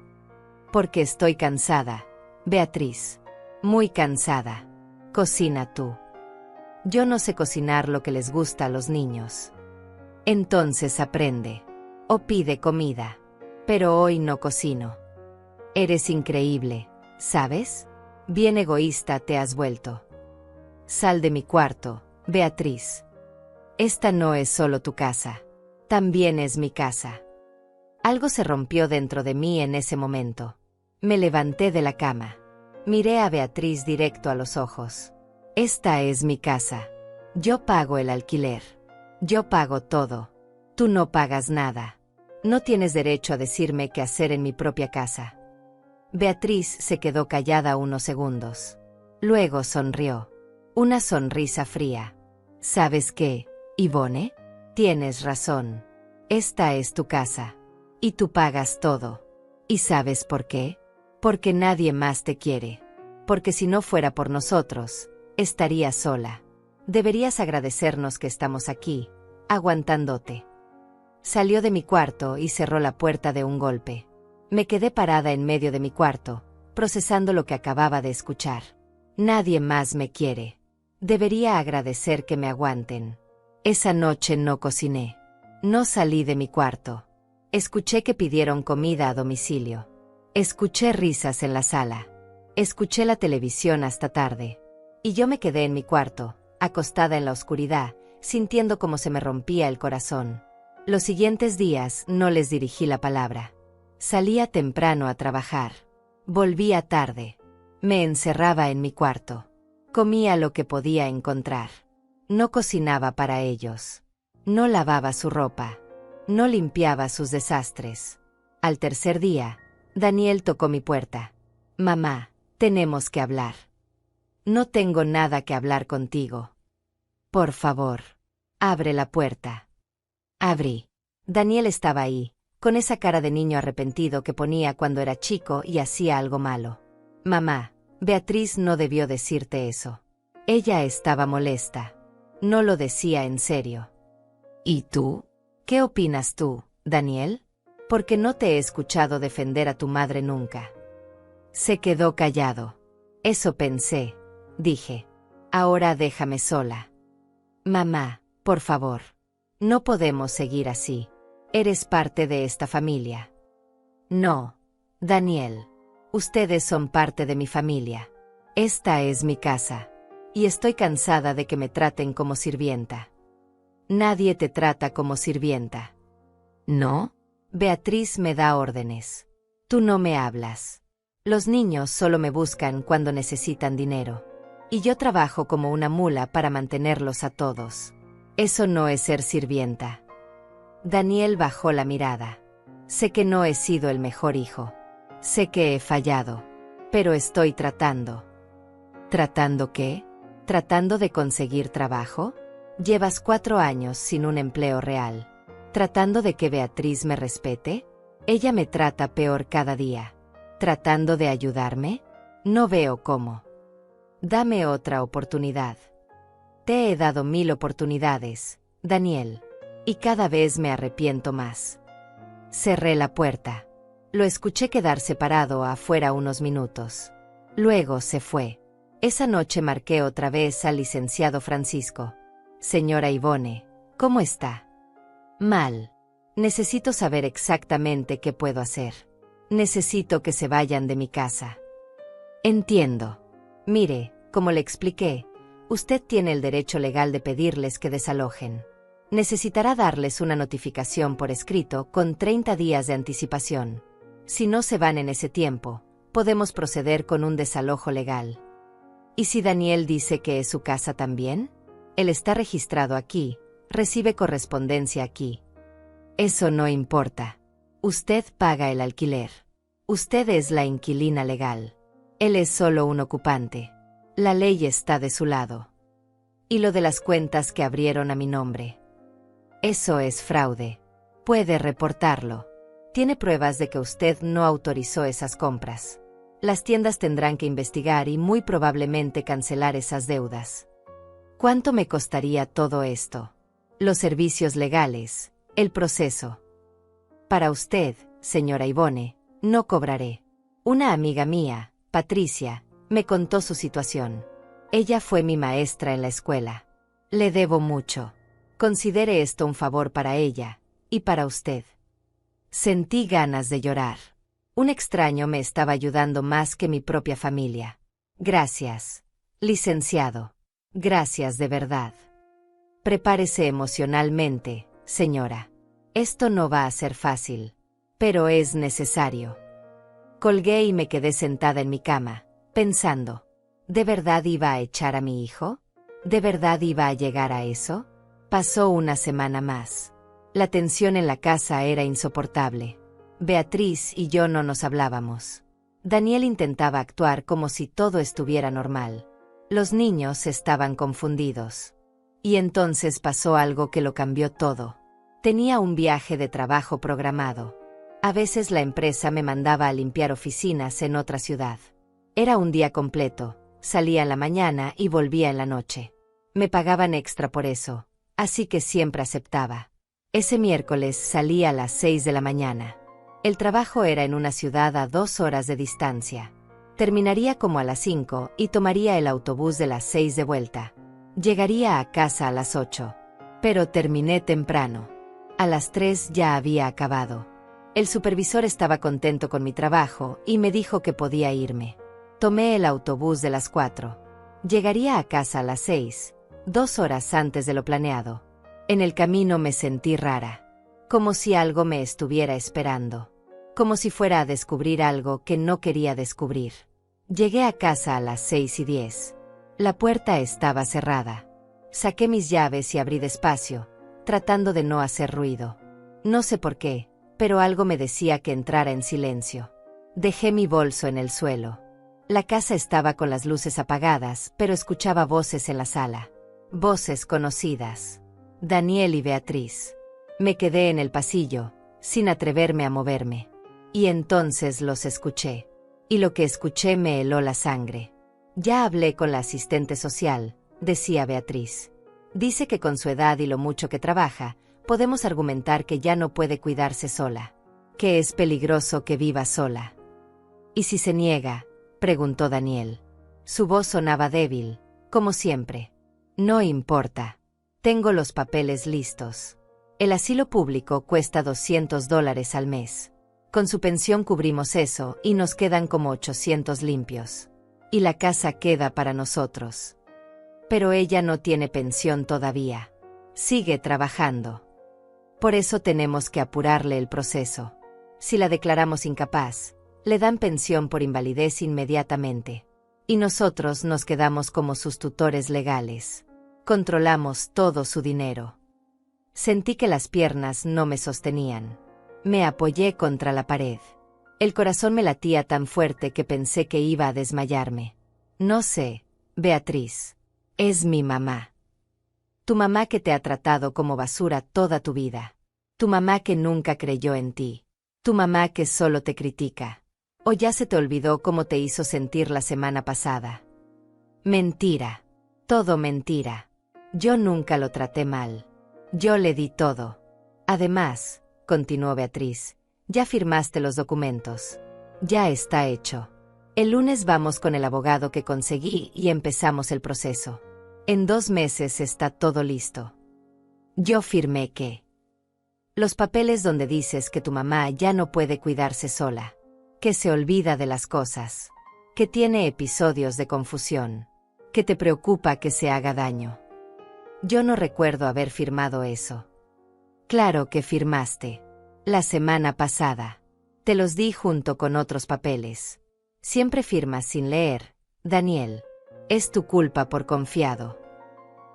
Porque estoy cansada, Beatriz. Muy cansada. Cocina tú. Yo no sé cocinar lo que les gusta a los niños. Entonces aprende. O pide comida. Pero hoy no cocino. Eres increíble, ¿sabes? Bien egoísta te has vuelto. Sal de mi cuarto, Beatriz. Esta no es solo tu casa. También es mi casa. Algo se rompió dentro de mí en ese momento. Me levanté de la cama. Miré a Beatriz directo a los ojos. Esta es mi casa. Yo pago el alquiler. Yo pago todo. Tú no pagas nada. No tienes derecho a decirme qué hacer en mi propia casa. Beatriz se quedó callada unos segundos. Luego sonrió. Una sonrisa fría. ¿Sabes qué, Ivone? Tienes razón. Esta es tu casa. Y tú pagas todo. ¿Y sabes por qué? Porque nadie más te quiere. Porque si no fuera por nosotros, estarías sola. Deberías agradecernos que estamos aquí, aguantándote. Salió de mi cuarto y cerró la puerta de un golpe. Me quedé parada en medio de mi cuarto, procesando lo que acababa de escuchar. Nadie más me quiere. Debería agradecer que me aguanten. Esa noche no cociné. No salí de mi cuarto. Escuché que pidieron comida a domicilio. Escuché risas en la sala. Escuché la televisión hasta tarde. Y yo me quedé en mi cuarto, acostada en la oscuridad, sintiendo como se me rompía el corazón. Los siguientes días no les dirigí la palabra. Salía temprano a trabajar. Volvía tarde. Me encerraba en mi cuarto. Comía lo que podía encontrar. No cocinaba para ellos. No lavaba su ropa. No limpiaba sus desastres. Al tercer día, Daniel tocó mi puerta. Mamá, tenemos que hablar. No tengo nada que hablar contigo. Por favor, abre la puerta. Abrí. Daniel estaba ahí, con esa cara de niño arrepentido que ponía cuando era chico y hacía algo malo. Mamá, Beatriz no debió decirte eso. Ella estaba molesta. No lo decía en serio. ¿Y tú? ¿Qué opinas tú, Daniel? Porque no te he escuchado defender a tu madre nunca. Se quedó callado. Eso pensé. Dije. Ahora déjame sola. Mamá, por favor. No podemos seguir así. Eres parte de esta familia. No, Daniel. Ustedes son parte de mi familia. Esta es mi casa. Y estoy cansada de que me traten como sirvienta. Nadie te trata como sirvienta. ¿No? Beatriz me da órdenes. Tú no me hablas. Los niños solo me buscan cuando necesitan dinero. Y yo trabajo como una mula para mantenerlos a todos. Eso no es ser sirvienta. Daniel bajó la mirada. Sé que no he sido el mejor hijo. Sé que he fallado. Pero estoy tratando. ¿Tratando qué? ¿Tratando de conseguir trabajo? Llevas 4 años sin un empleo real. ¿Tratando de que Beatriz me respete? Ella me trata peor cada día. ¿Tratando de ayudarme? No veo cómo. Dame otra oportunidad. Te he dado 1000 oportunidades, Daniel. Y cada vez me arrepiento más. Cerré la puerta. Lo escuché quedarse parado afuera unos minutos. Luego se fue. Esa noche marqué otra vez al licenciado Francisco. Señora Ivone, ¿cómo está? Mal. Necesito saber exactamente qué puedo hacer. Necesito que se vayan de mi casa. Entiendo. Mire, como le expliqué, usted tiene el derecho legal de pedirles que desalojen. Necesitará darles una notificación por escrito con 30 días de anticipación. Si no se van en ese tiempo, podemos proceder con un desalojo legal. ¿Y si Daniel dice que es su casa también? Él está registrado aquí, recibe correspondencia aquí. Eso no importa. Usted paga el alquiler. Usted es la inquilina legal. Él es solo un ocupante. La ley está de su lado. Y lo de las cuentas que abrieron a mi nombre. Eso es fraude. Puede reportarlo. Tiene pruebas de que usted no autorizó esas compras. Las tiendas tendrán que investigar y muy probablemente cancelar esas deudas. ¿Cuánto me costaría todo esto? Los servicios legales, el proceso. Para usted, señora Ivone, no cobraré. Una amiga mía, Patricia, me contó su situación. Ella fue mi maestra en la escuela. Le debo mucho. Considere esto un favor para ella, y para usted. Sentí ganas de llorar. Un extraño me estaba ayudando más que mi propia familia. Gracias, licenciado. Gracias de verdad. Prepárese emocionalmente, señora. Esto no va a ser fácil, pero es necesario. Colgué y me quedé sentada en mi cama, pensando, ¿de verdad iba a echar a mi hijo? ¿De verdad iba a llegar a eso? Pasó una semana más. La tensión en la casa era insoportable. Beatriz y yo no nos hablábamos. Daniel intentaba actuar como si todo estuviera normal. Los niños estaban confundidos. Y entonces pasó algo que lo cambió todo. Tenía un viaje de trabajo programado. A veces la empresa me mandaba a limpiar oficinas en otra ciudad. Era un día completo, salía en la mañana y volvía en la noche. Me pagaban extra por eso, así que siempre aceptaba. Ese miércoles salí a las 6 de la mañana. El trabajo era en una ciudad a 2 horas de distancia. Terminaría como a las 5 y tomaría el autobús de las 6 de vuelta. Llegaría a casa a las 8. Pero terminé temprano. A las 3 ya había acabado. El supervisor estaba contento con mi trabajo y me dijo que podía irme. Tomé el autobús de las 4. Llegaría a casa a las 6, 2 horas antes de lo planeado. En el camino me sentí rara, como si algo me estuviera esperando, como si fuera a descubrir algo que no quería descubrir. Llegué a casa a las 6:10. La puerta estaba cerrada. Saqué mis llaves y abrí despacio, tratando de no hacer ruido. No sé por qué, pero algo me decía que entrara en silencio. Dejé mi bolso en el suelo. La casa estaba con las luces apagadas, pero escuchaba voces en la sala. Voces conocidas. Daniel y Beatriz. Me quedé en el pasillo, sin atreverme a moverme. Y entonces los escuché. Y lo que escuché me heló la sangre. Ya hablé con la asistente social, decía Beatriz. Dice que con su edad y lo mucho que trabaja, podemos argumentar que ya no puede cuidarse sola. Que es peligroso que viva sola. ¿Y si se niega?, preguntó Daniel. Su voz sonaba débil, como siempre. No importa. Tengo los papeles listos. El asilo público cuesta $200 al mes. Con su pensión cubrimos eso y nos quedan como 800 limpios. Y la casa queda para nosotros. Pero ella no tiene pensión todavía. Sigue trabajando. Por eso tenemos que apurarle el proceso. Si la declaramos incapaz, le dan pensión por invalidez inmediatamente. Y nosotros nos quedamos como sus tutores legales. Controlamos todo su dinero. Sentí que las piernas no me sostenían. Me apoyé contra la pared. El corazón me latía tan fuerte que pensé que iba a desmayarme. No sé, Beatriz. Es mi mamá. Tu mamá que te ha tratado como basura toda tu vida. Tu mamá que nunca creyó en ti. Tu mamá que solo te critica. ¿O ya se te olvidó cómo te hizo sentir la semana pasada? Mentira. Todo mentira. Yo nunca lo traté mal. Yo le di todo. Además, continuó Beatriz, ya firmaste los documentos. Ya está hecho. El lunes vamos con el abogado que conseguí y empezamos el proceso. En 2 meses está todo listo. Yo firmé que... Los papeles donde dices que tu mamá ya no puede cuidarse sola. Que se olvida de las cosas. Que tiene episodios de confusión. Que te preocupa que se haga daño. Yo no recuerdo haber firmado eso. Claro que firmaste. La semana pasada. Te los di junto con otros papeles. Siempre firmas sin leer, Daniel. Es tu culpa por confiado.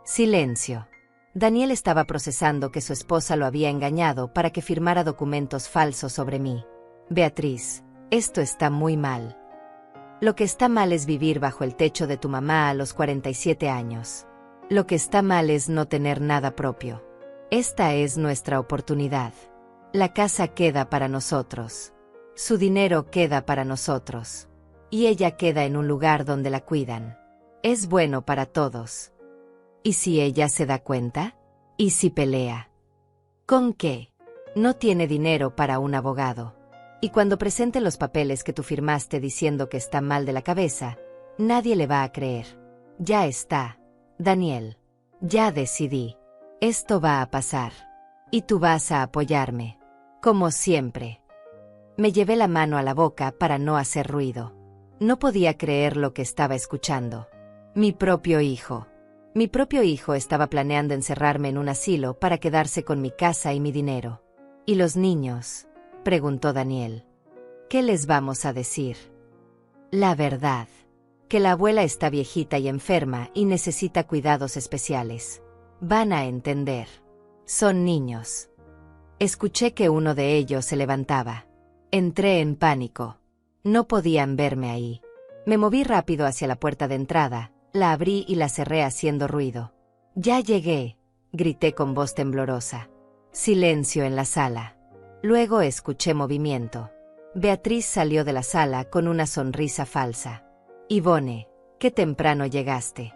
Silencio. Daniel estaba procesando que su esposa lo había engañado para que firmara documentos falsos sobre mí. Beatriz, esto está muy mal. Lo que está mal es vivir bajo el techo de tu mamá a los 47 años. Lo que está mal es no tener nada propio. Esta es nuestra oportunidad. La casa queda para nosotros. Su dinero queda para nosotros. Y ella queda en un lugar donde la cuidan. Es bueno para todos. ¿Y si ella se da cuenta? ¿Y si pelea? ¿Con qué? No tiene dinero para un abogado. Y cuando presente los papeles que tú firmaste diciendo que está mal de la cabeza, nadie le va a creer. Ya está, Daniel. Ya decidí. Esto va a pasar. Y tú vas a apoyarme. Como siempre. Me llevé la mano a la boca para no hacer ruido. No podía creer lo que estaba escuchando. Mi propio hijo. Mi propio hijo estaba planeando encerrarme en un asilo para quedarse con mi casa y mi dinero. ¿Y los niños?, preguntó Daniel. ¿Qué les vamos a decir? La verdad. Que la abuela está viejita y enferma y necesita cuidados especiales. Van a entender. Son niños. Escuché que uno de ellos se levantaba. Entré en pánico. No podían verme ahí. Me moví rápido hacia la puerta de entrada, la abrí y la cerré haciendo ruido. «Ya llegué», grité con voz temblorosa. Silencio en la sala. Luego escuché movimiento. Beatriz salió de la sala con una sonrisa falsa. «Ivone, qué temprano llegaste».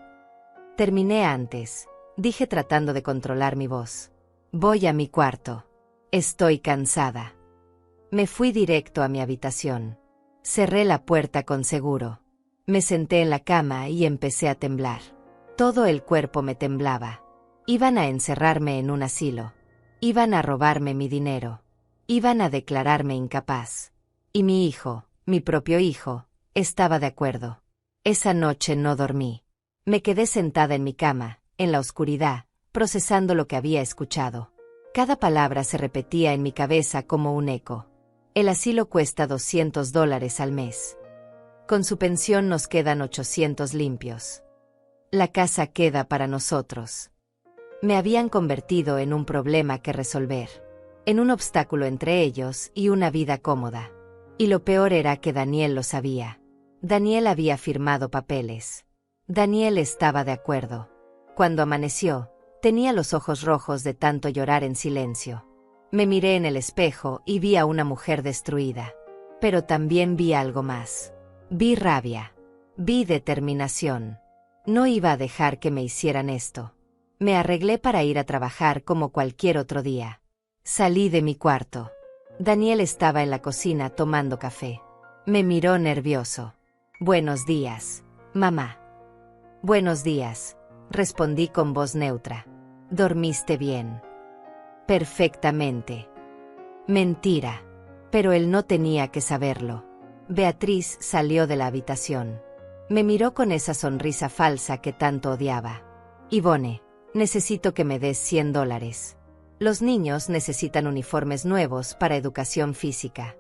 «Terminé antes», dije tratando de controlar mi voz. «Voy a mi cuarto. Estoy cansada». Me fui directo a mi habitación. Cerré la puerta con seguro. Me senté en la cama y empecé a temblar. Todo el cuerpo me temblaba. Iban a encerrarme en un asilo. Iban a robarme mi dinero. Iban a declararme incapaz. Y mi hijo, mi propio hijo, estaba de acuerdo. Esa noche no dormí. Me quedé sentada en mi cama, en la oscuridad, procesando lo que había escuchado. Cada palabra se repetía en mi cabeza como un eco. El asilo cuesta $200 al mes. Con su pensión nos quedan 800 limpios. La casa queda para nosotros. Me habían convertido en un problema que resolver, en un obstáculo entre ellos y una vida cómoda. Y lo peor era que Daniel lo sabía. Daniel había firmado papeles. Daniel estaba de acuerdo. Cuando amaneció, tenía los ojos rojos de tanto llorar en silencio. Me miré en el espejo y vi a una mujer destruida. Pero también vi algo más. Vi rabia. Vi determinación. No iba a dejar que me hicieran esto. Me arreglé para ir a trabajar como cualquier otro día. Salí de mi cuarto. Daniel estaba en la cocina tomando café. Me miró nervioso. «Buenos días, mamá». «Buenos días», respondí con voz neutra. «¿Dormiste bien?» «Perfectamente». Mentira. Pero él no tenía que saberlo. Beatriz salió de la habitación. Me miró con esa sonrisa falsa que tanto odiaba. «Ivone, necesito que me des $100. Los niños necesitan uniformes nuevos para educación física».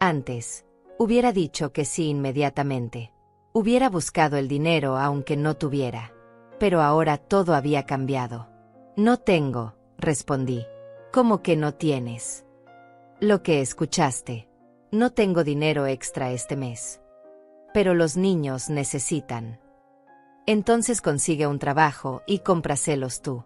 Antes, hubiera dicho que sí inmediatamente. Hubiera buscado el dinero aunque no tuviera. Pero ahora todo había cambiado. «No tengo», respondí. «¿Cómo que no tienes?» «Lo que escuchaste. No tengo dinero extra este mes. Pero los niños necesitan». «Entonces consigue un trabajo y cómpraselos tú».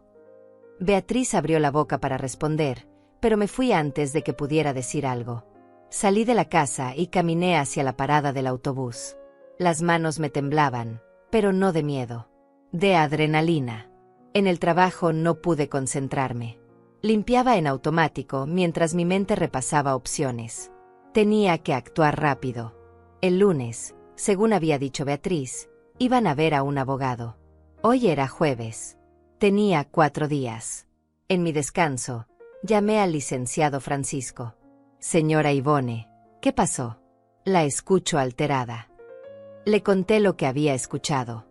Beatriz abrió la boca para responder, pero me fui antes de que pudiera decir algo. Salí de la casa y caminé hacia la parada del autobús. Las manos me temblaban, pero no de miedo. De adrenalina. En el trabajo no pude concentrarme. Limpiaba en automático mientras mi mente repasaba opciones. Tenía que actuar rápido. El lunes, según había dicho Beatriz, iban a ver a un abogado. Hoy era jueves. Tenía 4 días. En mi descanso, llamé al licenciado Francisco. «Señora Ivone, ¿qué pasó?» La escucho alterada. Le conté lo que había escuchado.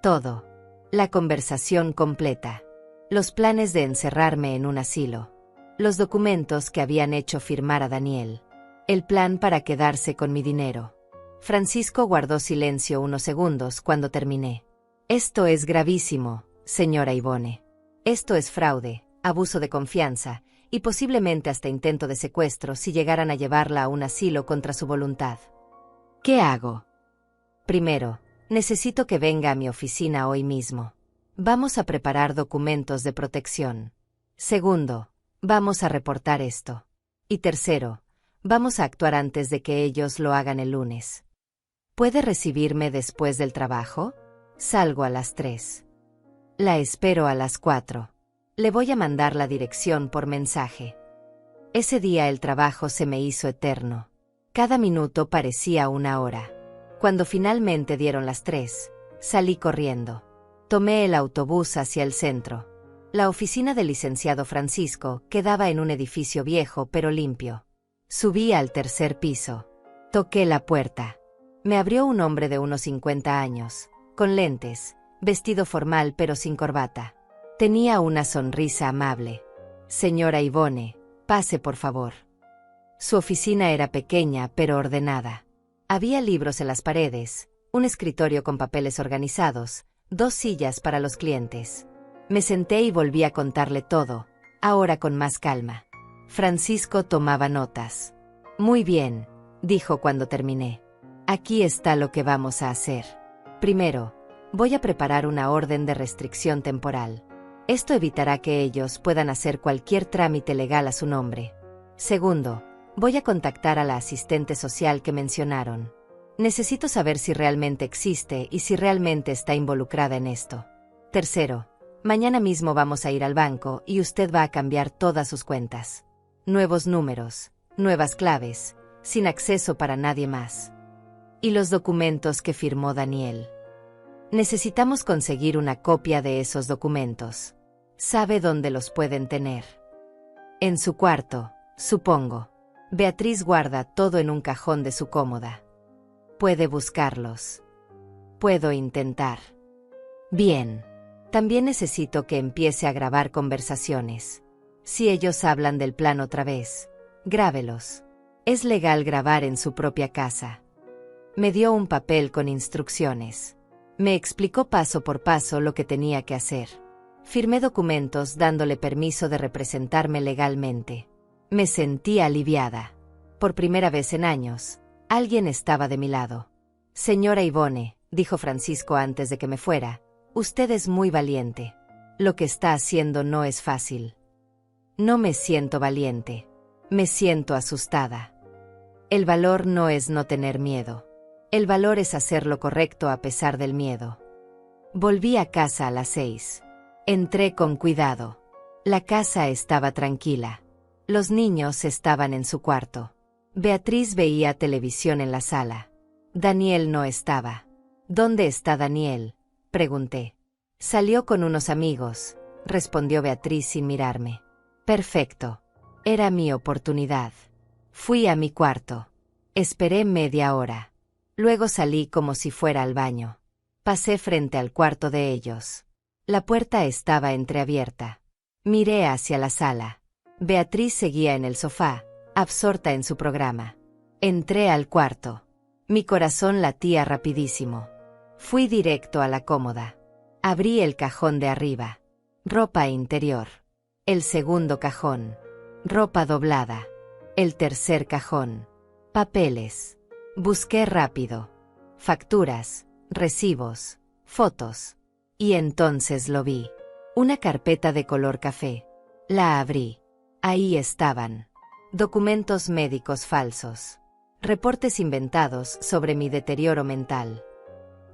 Todo. La conversación completa. Los planes de encerrarme en un asilo. Los documentos que habían hecho firmar a Daniel. El plan para quedarse con mi dinero. Francisco guardó silencio unos segundos cuando terminé. «Esto es gravísimo, señora Ivone. Esto es fraude, abuso de confianza, y posiblemente hasta intento de secuestro si llegaran a llevarla a un asilo contra su voluntad. ¿Qué hago?» Primero, necesito que venga a mi oficina hoy mismo. Vamos a preparar documentos de protección. Segundo, vamos a reportar esto. Y tercero, vamos a actuar antes de que ellos lo hagan el lunes. ¿Puede recibirme después del trabajo? Salgo a las 3. La espero a las 4. Le voy a mandar la dirección por mensaje. Ese día el trabajo se me hizo eterno. Cada minuto parecía una hora. Cuando finalmente dieron las 3, salí corriendo. Tomé el autobús hacia el centro. La oficina del licenciado Francisco quedaba en un edificio viejo pero limpio. Subí al tercer piso. Toqué la puerta. Me abrió un hombre de unos 50 años, con lentes, vestido formal pero sin corbata. Tenía una sonrisa amable. Señora Ivone, pase por favor. Su oficina era pequeña pero ordenada. Había libros en las paredes, un escritorio con papeles organizados, 2 sillas para los clientes. Me senté y volví a contarle todo, ahora con más calma. Francisco tomaba notas. Muy bien, dijo cuando terminé. Aquí está lo que vamos a hacer. Primero, voy a preparar una orden de restricción temporal. Esto evitará que ellos puedan hacer cualquier trámite legal a su nombre. Segundo, voy a contactar a la asistente social que mencionaron. Necesito saber si realmente existe y si realmente está involucrada en esto. Tercero, mañana mismo vamos a ir al banco y usted va a cambiar todas sus cuentas. Nuevos números, nuevas claves, sin acceso para nadie más. Y los documentos que firmó Daniel. Necesitamos conseguir una copia de esos documentos. ¿Sabe dónde los pueden tener? En su cuarto, supongo. Beatriz guarda todo en un cajón de su cómoda. Puede buscarlos. Puedo intentar. Bien. También necesito que empiece a grabar conversaciones. Si ellos hablan del plan otra vez, grábelos. Es legal grabar en su propia casa. Me dio un papel con instrucciones. Me explicó paso por paso lo que tenía que hacer. Firmé documentos dándole permiso de representarme legalmente. Me sentí aliviada. Por primera vez en años, alguien estaba de mi lado. Señora Ivone, dijo Francisco antes de que me fuera, usted es muy valiente. Lo que está haciendo no es fácil. No me siento valiente. Me siento asustada. El valor no es no tener miedo. El valor es hacer lo correcto a pesar del miedo. Volví a casa a las 6. Entré con cuidado. La casa estaba tranquila. Los niños estaban en su cuarto. Beatriz veía televisión en la sala. Daniel no estaba. ¿Dónde está Daniel?, pregunté. Salió con unos amigos, respondió Beatriz sin mirarme. Perfecto. Era mi oportunidad. Fui a mi cuarto. Esperé media hora. Luego salí como si fuera al baño. Pasé frente al cuarto de ellos. La puerta estaba entreabierta. Miré hacia la sala. Beatriz seguía en el sofá, absorta en su programa. Entré al cuarto. Mi corazón latía rapidísimo. Fui directo a la cómoda. Abrí el cajón de arriba. Ropa interior. El segundo cajón. Ropa doblada. El tercer cajón. Papeles. Busqué rápido. Facturas, recibos, fotos. Y entonces lo vi. Una carpeta de color café. La abrí. Ahí estaban. Documentos médicos falsos. Reportes inventados sobre mi deterioro mental.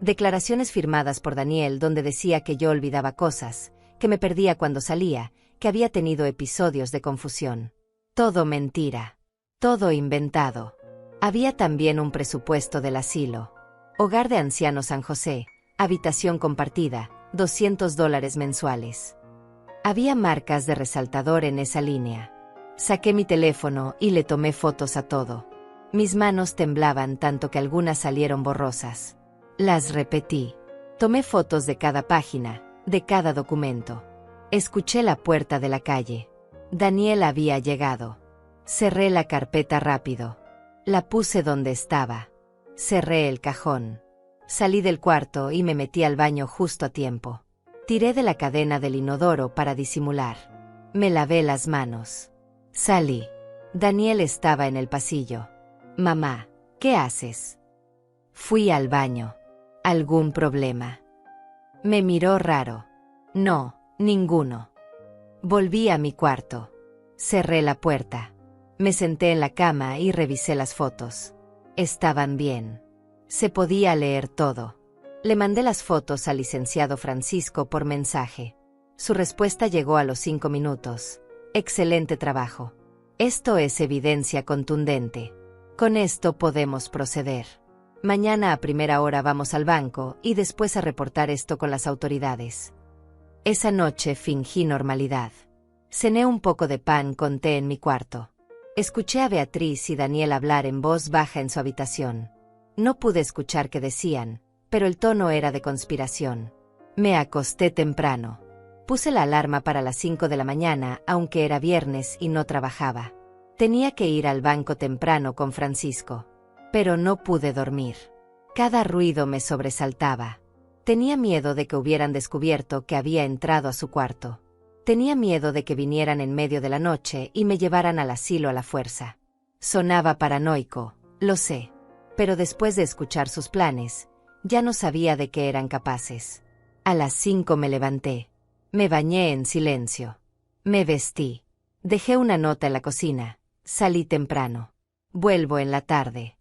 Declaraciones firmadas por Daniel donde decía que yo olvidaba cosas, que me perdía cuando salía, que había tenido episodios de confusión. Todo mentira. Todo inventado. Había también un presupuesto del asilo. Hogar de ancianos San José, habitación compartida, $200 mensuales. Había marcas de resaltador en esa línea. Saqué mi teléfono y le tomé fotos a todo. Mis manos temblaban tanto que algunas salieron borrosas. Las repetí. Tomé fotos de cada página, de cada documento. Escuché la puerta de la calle. Daniel había llegado. Cerré la carpeta rápido. La puse donde estaba. Cerré el cajón. Salí del cuarto y me metí al baño justo a tiempo. Tiré de la cadena del inodoro para disimular. Me lavé las manos. Salí. Daniel estaba en el pasillo. Mamá, ¿qué haces? Fui al baño. ¿Algún problema? Me miró raro. No, ninguno. Volví a mi cuarto. Cerré la puerta. Me senté en la cama y revisé las fotos. Estaban bien. Se podía leer todo. Le mandé las fotos al licenciado Francisco por mensaje. Su respuesta llegó a los 5 minutos. Excelente trabajo. Esto es evidencia contundente. Con esto podemos proceder. Mañana a primera hora vamos al banco y después a reportar esto con las autoridades. Esa noche fingí normalidad. Cené un poco de pan con té en mi cuarto. Escuché a Beatriz y Daniel hablar en voz baja en su habitación. No pude escuchar qué decían, pero el tono era de conspiración. Me acosté temprano. Puse la alarma para las 5 de la mañana, aunque era viernes y no trabajaba. Tenía que ir al banco temprano con Francisco. Pero no pude dormir. Cada ruido me sobresaltaba. Tenía miedo de que hubieran descubierto que había entrado a su cuarto. Tenía miedo de que vinieran en medio de la noche y me llevaran al asilo a la fuerza. Sonaba paranoico, lo sé. Pero después de escuchar sus planes, ya no sabía de qué eran capaces. A las 5 me levanté. Me bañé en silencio. Me vestí. Dejé una nota en la cocina. Salí temprano. Vuelvo en la tarde.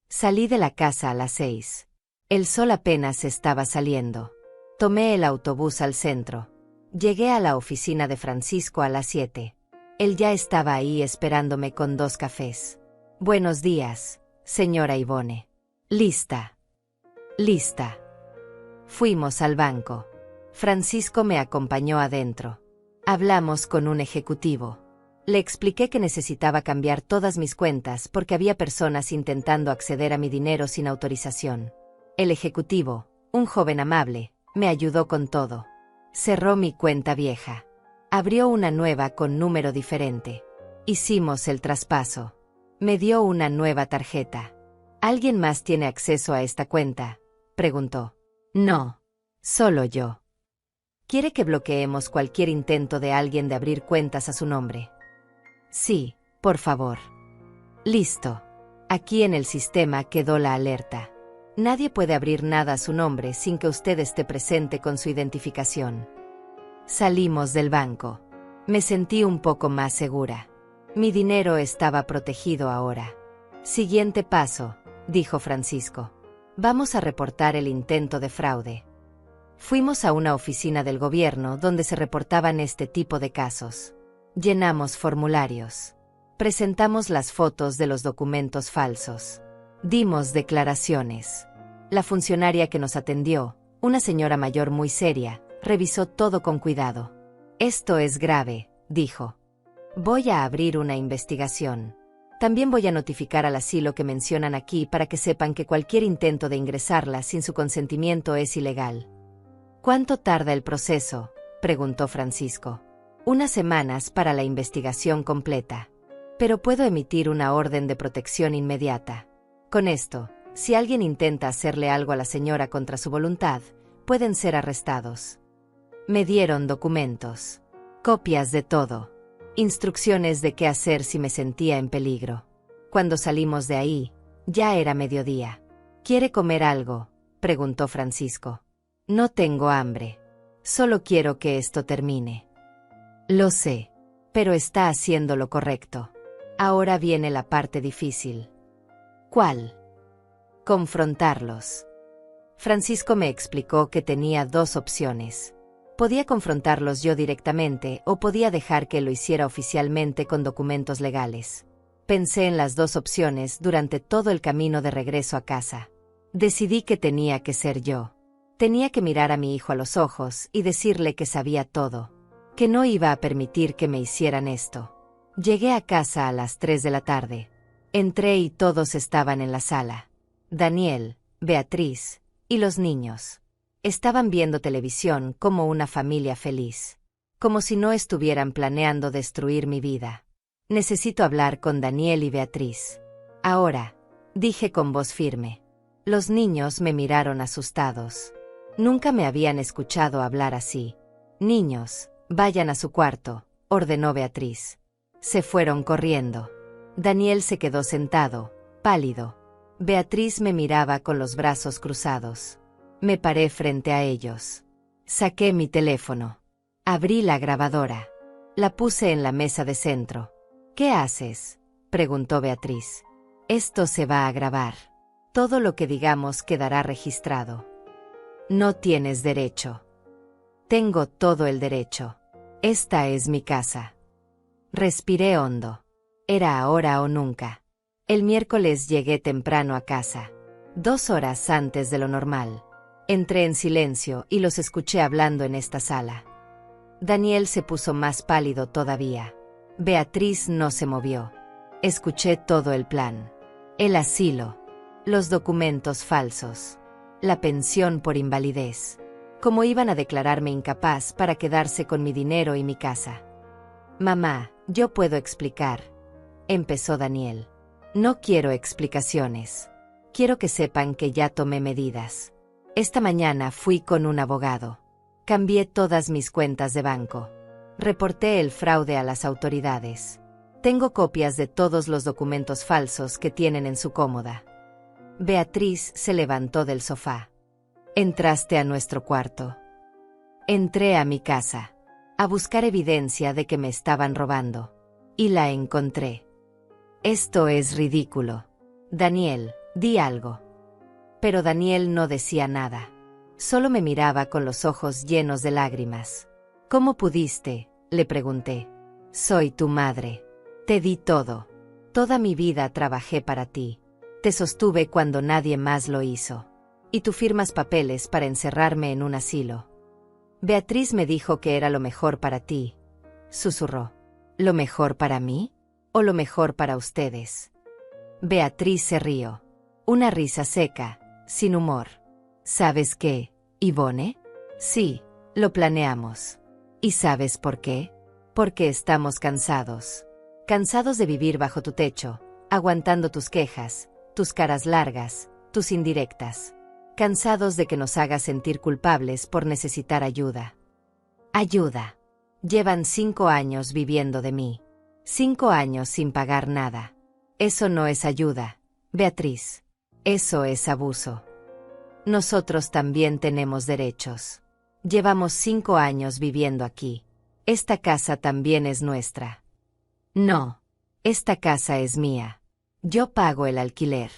Salí de la casa a las 6. El sol apenas estaba saliendo. Tomé el autobús al centro. Llegué a la oficina de Francisco a las 7. Él ya estaba ahí esperándome con 2 cafés. Buenos días, señora Ivone. Lista. Lista. Fuimos al banco. Francisco me acompañó adentro. Hablamos con un ejecutivo. Le expliqué que necesitaba cambiar todas mis cuentas porque había personas intentando acceder a mi dinero sin autorización. El ejecutivo, un joven amable, me ayudó con todo. Cerró mi cuenta vieja. Abrió una nueva con número diferente. Hicimos el traspaso. Me dio una nueva tarjeta. ¿Alguien más tiene acceso a esta cuenta?, preguntó. No, solo yo. ¿Quiere que bloqueemos cualquier intento de alguien de abrir cuentas a su nombre? Sí, por favor. Listo. Aquí en el sistema quedó la alerta. Nadie puede abrir nada a su nombre sin que usted esté presente con su identificación. Salimos del banco. Me sentí un poco más segura. Mi dinero estaba protegido ahora. Siguiente paso, dijo Francisco. Vamos a reportar el intento de fraude. Fuimos a una oficina del gobierno donde se reportaban este tipo de casos. Llenamos formularios. Presentamos las fotos de los documentos falsos. Dimos declaraciones. La funcionaria que nos atendió, una señora mayor muy seria, revisó todo con cuidado. Esto es grave, dijo. Voy a abrir una investigación. También voy a notificar al asilo que mencionan aquí para que sepan que cualquier intento de ingresarla sin su consentimiento es ilegal. ¿Cuánto tarda el proceso?, preguntó Francisco. 1 semana para la investigación completa. Pero puedo emitir una orden de protección inmediata. Con esto, si alguien intenta hacerle algo a la señora contra su voluntad, pueden ser arrestados. Me dieron documentos. Copias de todo. Instrucciones de qué hacer si me sentía en peligro. Cuando salimos de ahí, ya era mediodía. ¿Quiere comer algo?, preguntó Francisco. No tengo hambre. Solo quiero que esto termine. Lo sé, pero está haciendo lo correcto. Ahora viene la parte difícil. ¿Cuál? Confrontarlos. Francisco me explicó que tenía 2 opciones. Podía confrontarlos yo directamente o podía dejar que lo hiciera oficialmente con documentos legales. Pensé en las 2 opciones durante todo el camino de regreso a casa. Decidí que tenía que ser yo. Tenía que mirar a mi hijo a los ojos y decirle que sabía todo, que no iba a permitir que me hicieran esto. Llegué a casa a las 3 de la tarde. Entré y todos estaban en la sala. Daniel, Beatriz y los niños. Estaban viendo televisión como una familia feliz. Como si no estuvieran planeando destruir mi vida. Necesito hablar con Daniel y Beatriz. Ahora, dije con voz firme. Los niños me miraron asustados. Nunca me habían escuchado hablar así. Niños, vayan a su cuarto, ordenó Beatriz. Se fueron corriendo. Daniel se quedó sentado, pálido. Beatriz me miraba con los brazos cruzados. Me paré frente a ellos. Saqué mi teléfono. Abrí la grabadora. La puse en la mesa de centro. ¿Qué haces?, preguntó Beatriz. Esto se va a grabar. Todo lo que digamos quedará registrado. No tienes derecho. Tengo todo el derecho. Esta es mi casa. Respiré hondo. Era ahora o nunca. El miércoles llegué temprano a casa. 2 horas antes de lo normal. Entré en silencio y los escuché hablando en esta sala. Daniel se puso más pálido todavía. Beatriz no se movió. Escuché todo el plan. El asilo. Los documentos falsos. La pensión por invalidez. Cómo iban a declararme incapaz para quedarse con mi dinero y mi casa. Mamá, yo puedo explicar. Empezó Daniel. No quiero explicaciones. Quiero que sepan que ya tomé medidas. Esta mañana fui con un abogado. Cambié todas mis cuentas de banco. Reporté el fraude a las autoridades. Tengo copias de todos los documentos falsos que tienen en su cómoda. Beatriz se levantó del sofá. Entraste a nuestro cuarto. Entré a mi casa. A buscar evidencia de que me estaban robando. Y la encontré. Esto es ridículo. Daniel, di algo. Pero Daniel no decía nada. Solo me miraba con los ojos llenos de lágrimas. ¿Cómo pudiste?, le pregunté. Soy tu madre. Te di todo. Toda mi vida trabajé para ti. Te sostuve cuando nadie más lo hizo. Y tú firmas papeles para encerrarme en un asilo. Beatriz me dijo que era lo mejor para ti. Susurró. ¿Lo mejor para mí? ¿O lo mejor para ustedes? Beatriz se rió. Una risa seca, sin humor. ¿Sabes qué, Ivone? Sí, lo planeamos. ¿Y sabes por qué? Porque estamos cansados. Cansados de vivir bajo tu techo, aguantando tus quejas, tus caras largas, tus indirectas. Cansados de que nos hagas sentir culpables por necesitar ayuda. Ayuda. Llevan 5 años viviendo de mí. 5 años sin pagar nada. Eso no es ayuda, Beatriz. Eso es abuso. Nosotros también tenemos derechos. Llevamos 5 años viviendo aquí. Esta casa también es nuestra. No. Esta casa es mía. Yo pago el alquiler.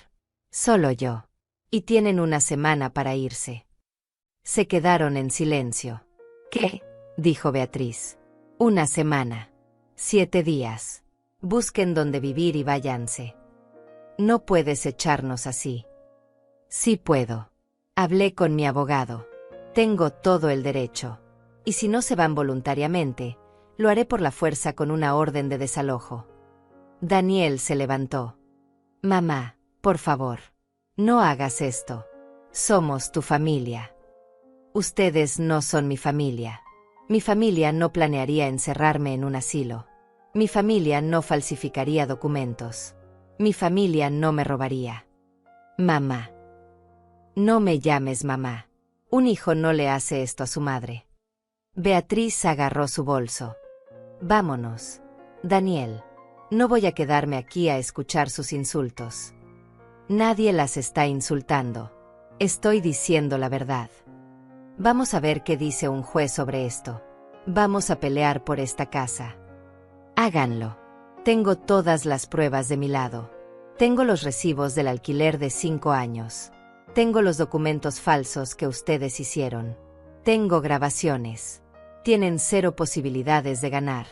Solo yo. Y tienen una semana para irse. Se quedaron en silencio. ¿Qué?, dijo Beatriz. Una semana. 7 días. Busquen dónde vivir y váyanse. No puedes echarnos así. Sí puedo. Hablé con mi abogado. Tengo todo el derecho. Y si no se van voluntariamente, lo haré por la fuerza con una orden de desalojo. Daniel se levantó. Mamá, por favor. No hagas esto. Somos tu familia. Ustedes no son mi familia. Mi familia no planearía encerrarme en un asilo. Mi familia no falsificaría documentos. Mi familia no me robaría. Mamá. No me llames mamá. Un hijo no le hace esto a su madre. Beatriz agarró su bolso. Vámonos. Daniel. No voy a quedarme aquí a escuchar sus insultos. Nadie las está insultando. Estoy diciendo la verdad. Vamos a ver qué dice un juez sobre esto. Vamos a pelear por esta casa. Háganlo. Tengo todas las pruebas de mi lado. Tengo los recibos del alquiler de 5 años. Tengo los documentos falsos que ustedes hicieron. Tengo grabaciones. Tienen 0 posibilidades de ganar.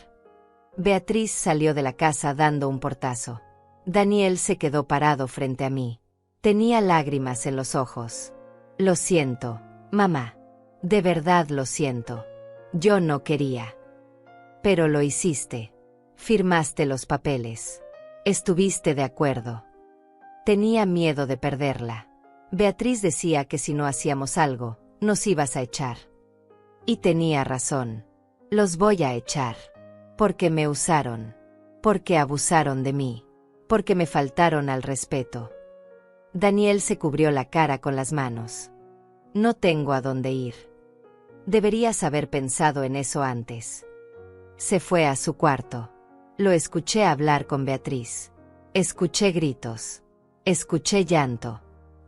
Beatriz salió de la casa dando un portazo. Daniel se quedó parado frente a mí. Tenía lágrimas en los ojos. Lo siento, mamá. De verdad lo siento. Yo no quería. Pero lo hiciste. Firmaste los papeles. Estuviste de acuerdo. Tenía miedo de perderla. Beatriz decía que si no hacíamos algo, nos ibas a echar. Y tenía razón. Los voy a echar. Porque me usaron. Porque abusaron de mí. Porque me faltaron al respeto. Daniel se cubrió la cara con las manos. No tengo a dónde ir. Deberías haber pensado en eso antes. Se fue a su cuarto. Lo escuché hablar con Beatriz. Escuché gritos. Escuché llanto.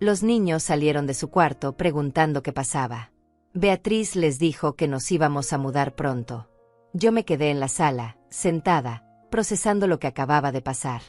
Los niños salieron de su cuarto preguntando qué pasaba. Beatriz les dijo que nos íbamos a mudar pronto. Yo me quedé en la sala, sentada, procesando lo que acababa de pasar.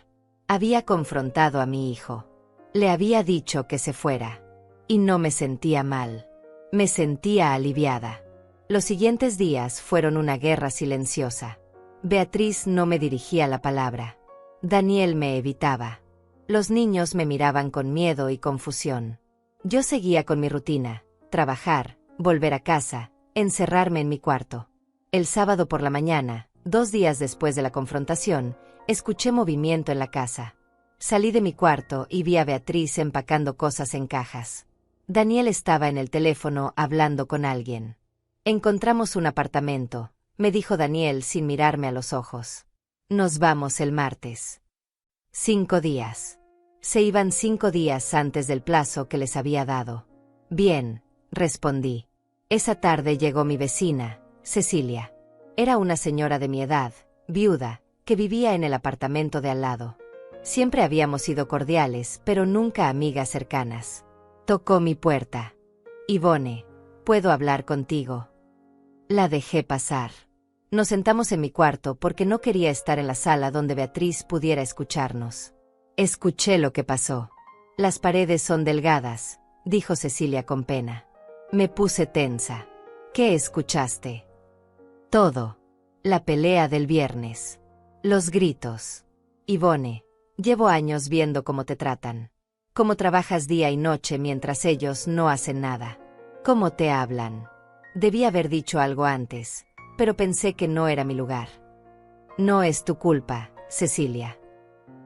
Había confrontado a mi hijo. Le había dicho que se fuera. Y no me sentía mal. Me sentía aliviada. Los siguientes días fueron una guerra silenciosa. Beatriz no me dirigía la palabra. Daniel me evitaba. Los niños me miraban con miedo y confusión. Yo seguía con mi rutina: trabajar, volver a casa, encerrarme en mi cuarto. El sábado por la mañana, 2 días después de la confrontación, escuché movimiento en la casa. Salí de mi cuarto y vi a Beatriz empacando cosas en cajas. Daniel estaba en el teléfono hablando con alguien. Encontramos un apartamento, me dijo Daniel sin mirarme a los ojos. Nos vamos el martes. 5 días. Se iban 5 días antes del plazo que les había dado. Bien, respondí. Esa tarde llegó mi vecina, Cecilia. Era una señora de mi edad, viuda, que vivía en el apartamento de al lado. Siempre habíamos sido cordiales, pero nunca amigas cercanas. Tocó mi puerta. Ivone, ¿puedo hablar contigo? La dejé pasar. Nos sentamos en mi cuarto porque no quería estar en la sala donde Beatriz pudiera escucharnos. Escuché lo que pasó. Las paredes son delgadas, dijo Cecilia con pena. Me puse tensa. ¿Qué escuchaste? Todo. La pelea del viernes. Los gritos. Ivone, llevo años viendo cómo te tratan. Cómo trabajas día y noche mientras ellos no hacen nada. Cómo te hablan. Debí haber dicho algo antes, pero pensé que no era mi lugar. No es tu culpa, Cecilia.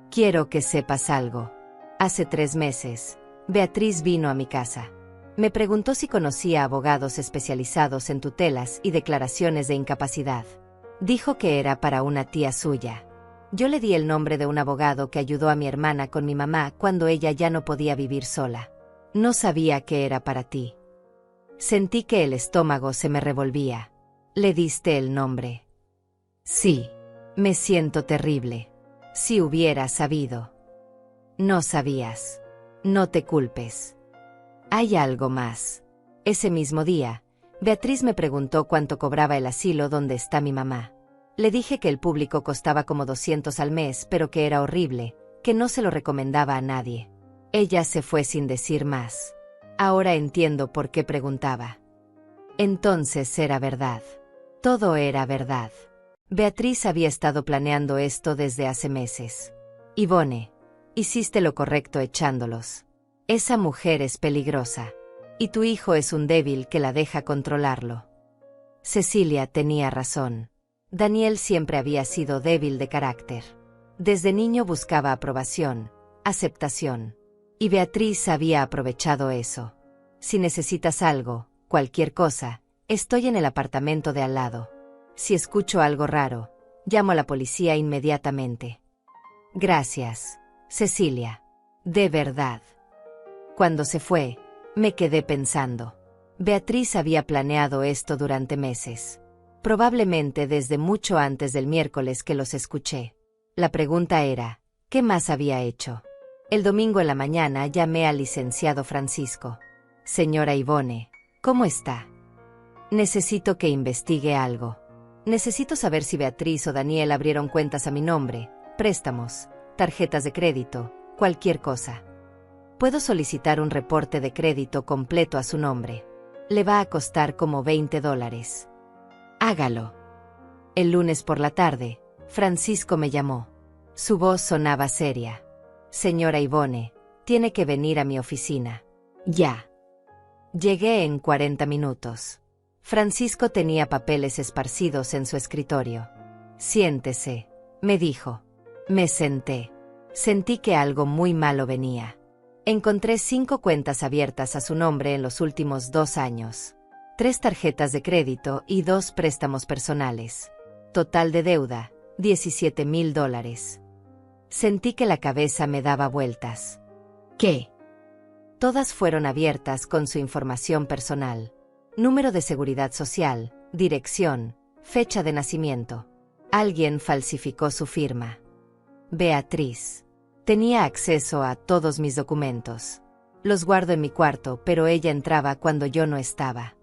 Quiero que sepas algo. Hace 3 meses, Beatriz vino a mi casa. Me preguntó si conocía abogados especializados en tutelas y declaraciones de incapacidad. Dijo que era para una tía suya. Yo le di el nombre de un abogado que ayudó a mi hermana con mi mamá cuando ella ya no podía vivir sola. No sabía que era para ti. Sentí que el estómago se me revolvía. ¿Le diste el nombre? Sí. Me siento terrible. Si hubiera sabido. No sabías. No te culpes. Hay algo más. Ese mismo día, Beatriz me preguntó cuánto cobraba el asilo donde está mi mamá. Le dije que el público costaba como 200 al mes, pero que era horrible, que no se lo recomendaba a nadie. Ella se fue sin decir más. Ahora entiendo por qué preguntaba. Entonces era verdad. Todo era verdad. Beatriz había estado planeando esto desde hace meses. Ivone, hiciste lo correcto echándolos. Esa mujer es peligrosa. Y tu hijo es un débil que la deja controlarlo. Cecilia tenía razón. Daniel siempre había sido débil de carácter. Desde niño buscaba aprobación, aceptación. Y Beatriz había aprovechado eso. Si necesitas algo, cualquier cosa, estoy en el apartamento de al lado. Si escucho algo raro, llamo a la policía inmediatamente. Gracias, Cecilia. De verdad. Cuando se fue, me quedé pensando. Beatriz había planeado esto durante meses. Probablemente desde mucho antes del miércoles que los escuché. La pregunta era, ¿qué más había hecho? El domingo en la mañana llamé al licenciado Francisco. Señora Ivone, ¿cómo está? Necesito que investigue algo. Necesito saber si Beatriz o Daniel abrieron cuentas a mi nombre, préstamos, tarjetas de crédito, cualquier cosa. Puedo solicitar un reporte de crédito completo a su nombre. Le va a costar como $20. Hágalo. El lunes por la tarde, Francisco me llamó. Su voz sonaba seria. Señora Ivone, tiene que venir a mi oficina. Ya. Llegué en 40 minutos. Francisco tenía papeles esparcidos en su escritorio. Siéntese, me dijo. Me senté. Sentí que algo muy malo venía. Encontré 5 cuentas abiertas a su nombre en los últimos 2 años. 3 tarjetas de crédito y 2 préstamos personales. Total de deuda, $17,000. Sentí que la cabeza me daba vueltas. ¿Qué? Todas fueron abiertas con su información personal. Número de seguridad social, dirección, fecha de nacimiento. Alguien falsificó su firma. Beatriz. Tenía acceso a todos mis documentos. Los guardo en mi cuarto, pero ella entraba cuando yo no estaba.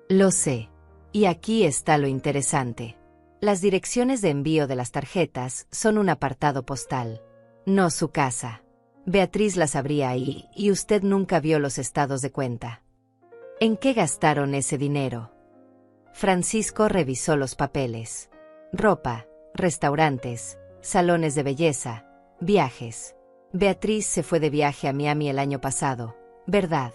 Lo sé. Y aquí está lo interesante. Las direcciones de envío de las tarjetas son un apartado postal, no su casa. Beatriz las abría ahí, y usted nunca vio los estados de cuenta. ¿En qué gastaron ese dinero? Francisco revisó los papeles. Ropa, restaurantes, salones de belleza, viajes. Beatriz se fue de viaje a Miami el año pasado, ¿verdad?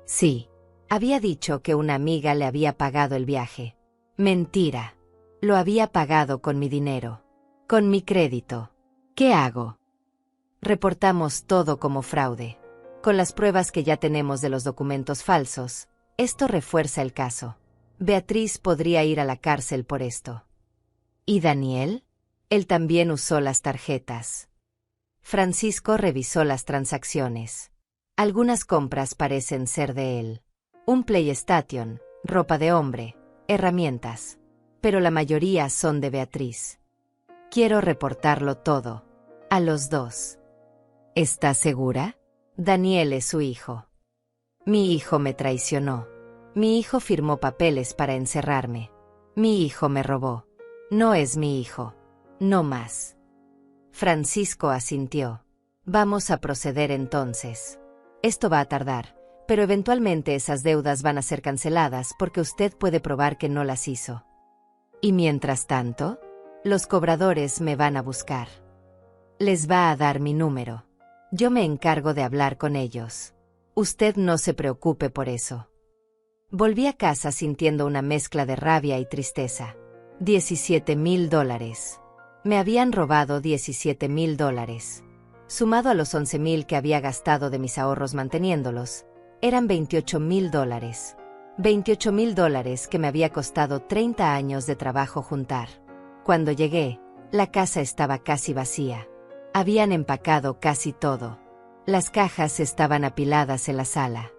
Sí. Había dicho que una amiga le había pagado el viaje. Mentira. Lo había pagado con mi dinero. Con mi crédito. ¿Qué hago? Reportamos todo como fraude. Con las pruebas que ya tenemos de los documentos falsos, esto refuerza el caso. Beatriz podría ir a la cárcel por esto. ¿Y Daniel? Él también usó las tarjetas. Francisco revisó las transacciones. Algunas compras parecen ser de él. Un PlayStation, ropa de hombre, herramientas. Pero la mayoría son de Beatriz. Quiero reportarlo todo. A los dos. ¿Está segura? Daniel es su hijo. Mi hijo me traicionó. Mi hijo firmó papeles para encerrarme. Mi hijo me robó. No es mi hijo. No más. Francisco asintió. Vamos a proceder entonces. Esto va a tardar, pero eventualmente esas deudas van a ser canceladas porque usted puede probar que no las hizo. Y mientras tanto, los cobradores me van a buscar. Les va a dar mi número. Yo me encargo de hablar con ellos. Usted no se preocupe por eso. Volví a casa sintiendo una mezcla de rabia y tristeza. $17,000. Me habían robado $17,000. Sumado a los $11,000 que había gastado de mis ahorros manteniéndolos, eran $28,000. $28,000 que me había costado 30 años de trabajo juntar. Cuando llegué, la casa estaba casi vacía. Habían empacado casi todo. Las cajas estaban apiladas en la sala.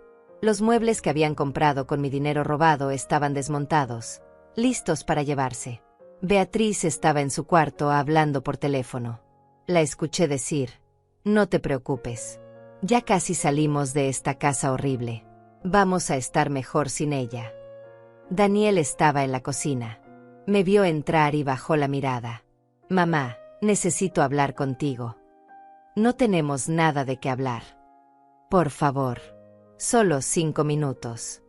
Los muebles que habían comprado con mi dinero robado estaban desmontados, listos para llevarse. Beatriz estaba en su cuarto hablando por teléfono. La escuché decir: no te preocupes. Ya casi salimos de esta casa horrible. Vamos a estar mejor sin ella. Daniel estaba en la cocina. Me vio entrar y bajó la mirada. Mamá, necesito hablar contigo. No tenemos nada de qué hablar. Por favor. Solo 5 minutos.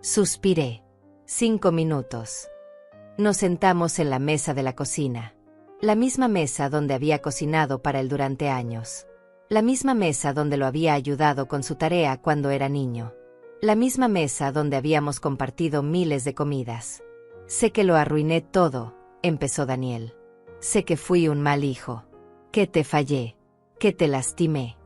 Suspiré. 5 minutos. Nos sentamos en la mesa de la cocina. La misma mesa donde había cocinado para él durante años. La misma mesa donde lo había ayudado con su tarea cuando era niño. La misma mesa donde habíamos compartido miles de comidas. Sé que lo arruiné todo, empezó Daniel. Sé que fui un mal hijo. Que te fallé. Que te lastimé.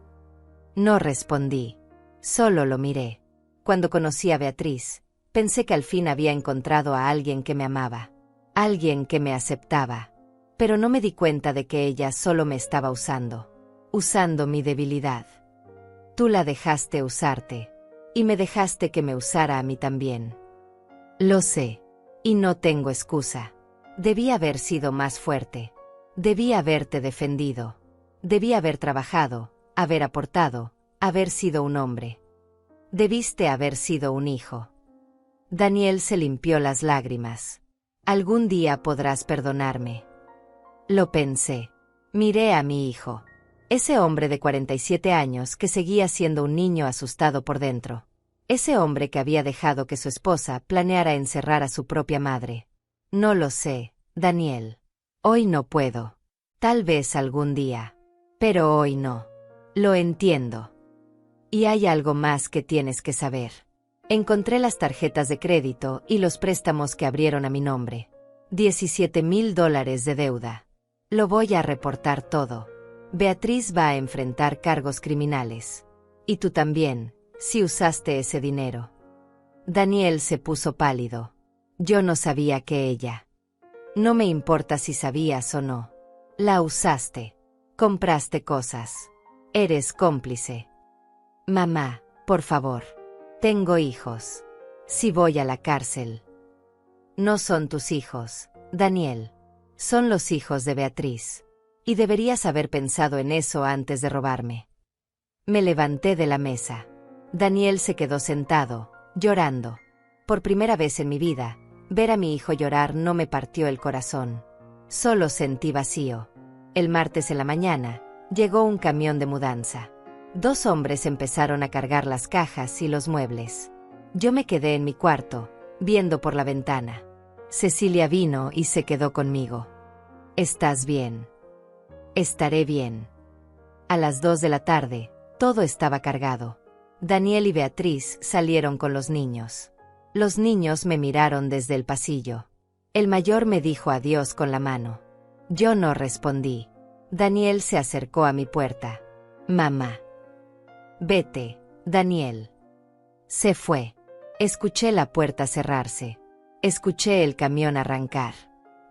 No respondí. Solo lo miré. Cuando conocí a Beatriz, pensé que al fin había encontrado a alguien que me amaba. Alguien que me aceptaba. Pero no me di cuenta de que ella solo me estaba usando. Usando mi debilidad. Tú la dejaste usarte. Y me dejaste que me usara a mí también. Lo sé. Y no tengo excusa. Debí haber sido más fuerte. Debí haberte defendido. Debí haber trabajado, haber aportado, haber sido un hombre. Debiste haber sido un hijo. Daniel se limpió las lágrimas. Algún día podrás perdonarme. Lo pensé. Miré a mi hijo. Ese hombre de 47 años que seguía siendo un niño asustado por dentro. Ese hombre que había dejado que su esposa planeara encerrar a su propia madre. No lo sé, Daniel. Hoy no puedo. Tal vez algún día. Pero hoy no. Lo entiendo. Y hay algo más que tienes que saber. Encontré las tarjetas de crédito y los préstamos que abrieron a mi nombre. $17,000 de deuda. Lo voy a reportar todo. Beatriz va a enfrentar cargos criminales. Y tú también, si usaste ese dinero. Daniel se puso pálido. Yo no sabía que ella. No me importa si sabías o no. La usaste. Compraste cosas. Eres cómplice. Mamá, por favor. Tengo hijos. Si voy a la cárcel. No son tus hijos, Daniel. Son los hijos de Beatriz. Y deberías haber pensado en eso antes de robarme. Me levanté de la mesa. Daniel se quedó sentado, llorando. Por primera vez en mi vida, ver a mi hijo llorar no me partió el corazón. Solo sentí vacío. El martes en la mañana, llegó un camión de mudanza. 2 hombres empezaron a cargar las cajas y los muebles. Yo me quedé en mi cuarto, viendo por la ventana. Cecilia vino y se quedó conmigo. ¿Estás bien? Estaré bien. A las 2 de la tarde, todo estaba cargado. Daniel y Beatriz salieron con los niños. Los niños me miraron desde el pasillo. El mayor me dijo adiós con la mano. Yo no respondí. Daniel se acercó a mi puerta. Mamá. Vete, Daniel. Se fue. Escuché la puerta cerrarse. Escuché el camión arrancar.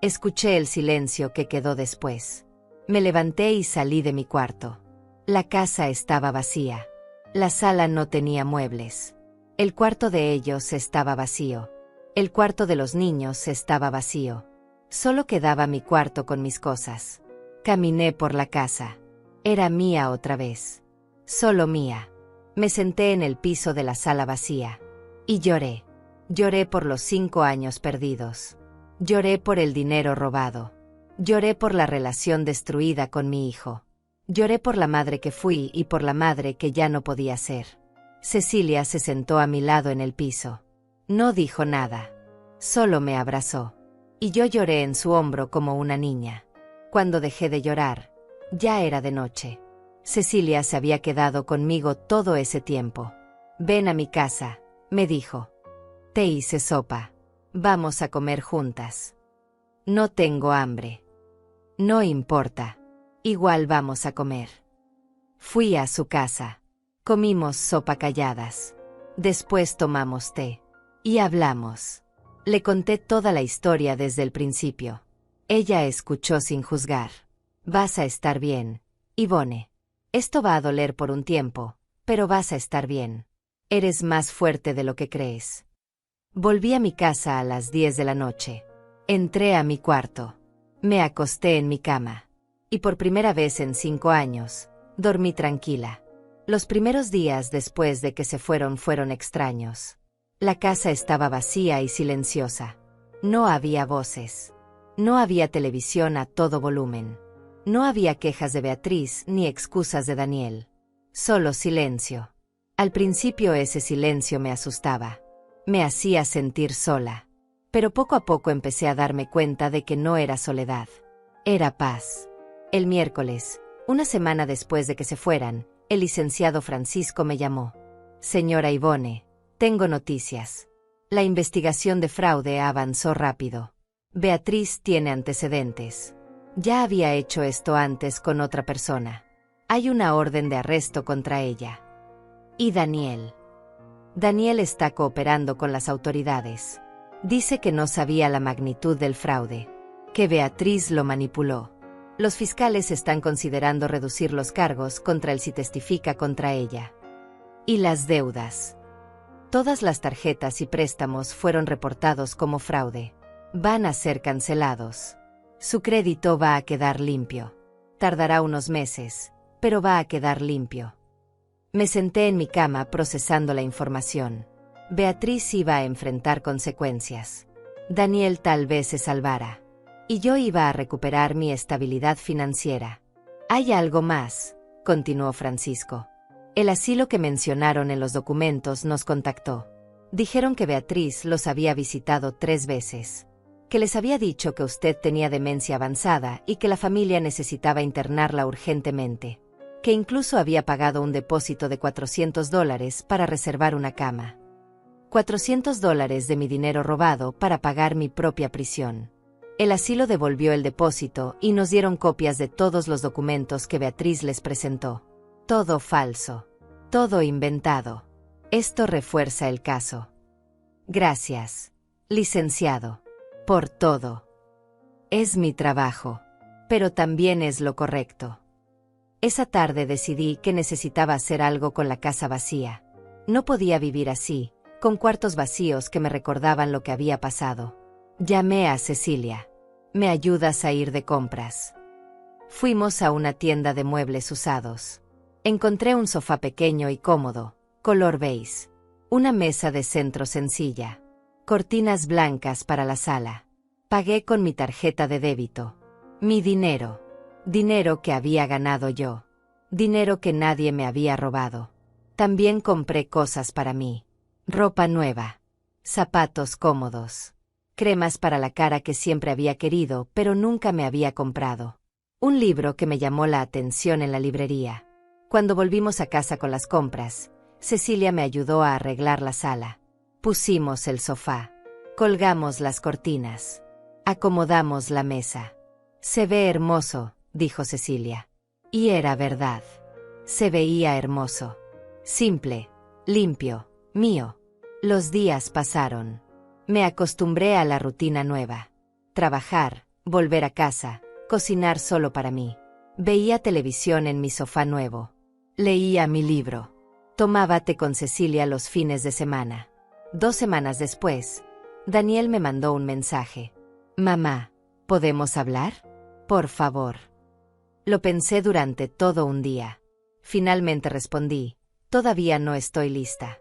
Escuché el silencio que quedó después. Me levanté y salí de mi cuarto. La casa estaba vacía. La sala no tenía muebles. El cuarto de ellos estaba vacío. El cuarto de los niños estaba vacío. Solo quedaba mi cuarto con mis cosas. Caminé por la casa. Era mía otra vez. Solo mía. Me senté en el piso de la sala vacía. Y lloré. Lloré por los 5 años perdidos. Lloré por el dinero robado. Lloré por la relación destruida con mi hijo. Lloré por la madre que fui y por la madre que ya no podía ser. Cecilia se sentó a mi lado en el piso. No dijo nada. Solo me abrazó. Y yo lloré en su hombro como una niña. Cuando dejé de llorar, ya era de noche. Cecilia se había quedado conmigo todo ese tiempo. Ven a mi casa, me dijo. Te hice sopa. Vamos a comer juntas. No tengo hambre. No importa. Igual vamos a comer. Fui a su casa. Comimos sopa calladas. Después tomamos té. Y hablamos. Le conté toda la historia desde el principio. Ella escuchó sin juzgar. Vas a estar bien, Ivone. Esto va a doler por un tiempo, pero vas a estar bien. Eres más fuerte de lo que crees. Volví a mi casa a las 10 de la noche. Entré a mi cuarto. Me acosté en mi cama. Y por primera vez en 5 años, dormí tranquila. Los primeros días después de que se fueron extraños. La casa estaba vacía y silenciosa. No había voces. No había televisión a todo volumen. No había quejas de Beatriz ni excusas de Daniel. Solo silencio. Al principio ese silencio me asustaba. Me hacía sentir sola. Pero poco a poco empecé a darme cuenta de que no era soledad. Era paz. El miércoles, una semana después de que se fueran, el licenciado Francisco me llamó. Señora Ivone, tengo noticias. La investigación de fraude avanzó rápido. Beatriz tiene antecedentes. Ya había hecho esto antes con otra persona. Hay una orden de arresto contra ella. ¿Y Daniel? Daniel está cooperando con las autoridades. Dice que no sabía la magnitud del fraude, que Beatriz lo manipuló. Los fiscales están considerando reducir los cargos contra él si testifica contra ella. ¿Y las deudas? Todas las tarjetas y préstamos fueron reportados como fraude. Van a ser cancelados. Su crédito va a quedar limpio. Tardará unos meses, pero va a quedar limpio. Me senté en mi cama procesando la información. Beatriz iba a enfrentar consecuencias. Daniel tal vez se salvara. Y yo iba a recuperar mi estabilidad financiera. Hay algo más, continuó Francisco. El asilo que mencionaron en los documentos nos contactó. Dijeron que Beatriz los había visitado 3 veces. Que les había dicho que usted tenía demencia avanzada y que la familia necesitaba internarla urgentemente. Que incluso había pagado un depósito de $400 para reservar una cama. $400 de mi dinero robado para pagar mi propia prisión. El asilo devolvió el depósito y nos dieron copias de todos los documentos que Beatriz les presentó. Todo falso. Todo inventado. Esto refuerza el caso. Gracias, licenciado, por todo. Es mi trabajo, pero también es lo correcto. Esa tarde decidí que necesitaba hacer algo con la casa vacía. No podía vivir así, con cuartos vacíos que me recordaban lo que había pasado. Llamé a Cecilia. ¿Me ayudas a ir de compras? Fuimos a una tienda de muebles usados. Encontré un sofá pequeño y cómodo, color beige. Una mesa de centro sencilla. Cortinas blancas para la sala. Pagué con mi tarjeta de débito. Mi dinero. Dinero que había ganado yo. Dinero que nadie me había robado. También compré cosas para mí. Ropa nueva. Zapatos cómodos. Cremas para la cara que siempre había querido, pero nunca me había comprado. Un libro que me llamó la atención en la librería. Cuando volvimos a casa con las compras, Cecilia me ayudó a arreglar la sala. Pusimos el sofá. Colgamos las cortinas. Acomodamos la mesa. Se ve hermoso, dijo Cecilia. Y era verdad. Se veía hermoso. Simple, limpio, mío. Los días pasaron. Me acostumbré a la rutina nueva. Trabajar, volver a casa, cocinar solo para mí. Veía televisión en mi sofá nuevo. Leía mi libro. Tomaba té con Cecilia los fines de semana. 2 semanas después, Daniel me mandó un mensaje. Mamá, ¿podemos hablar? Por favor. Lo pensé durante todo un día. Finalmente respondí, todavía no estoy lista.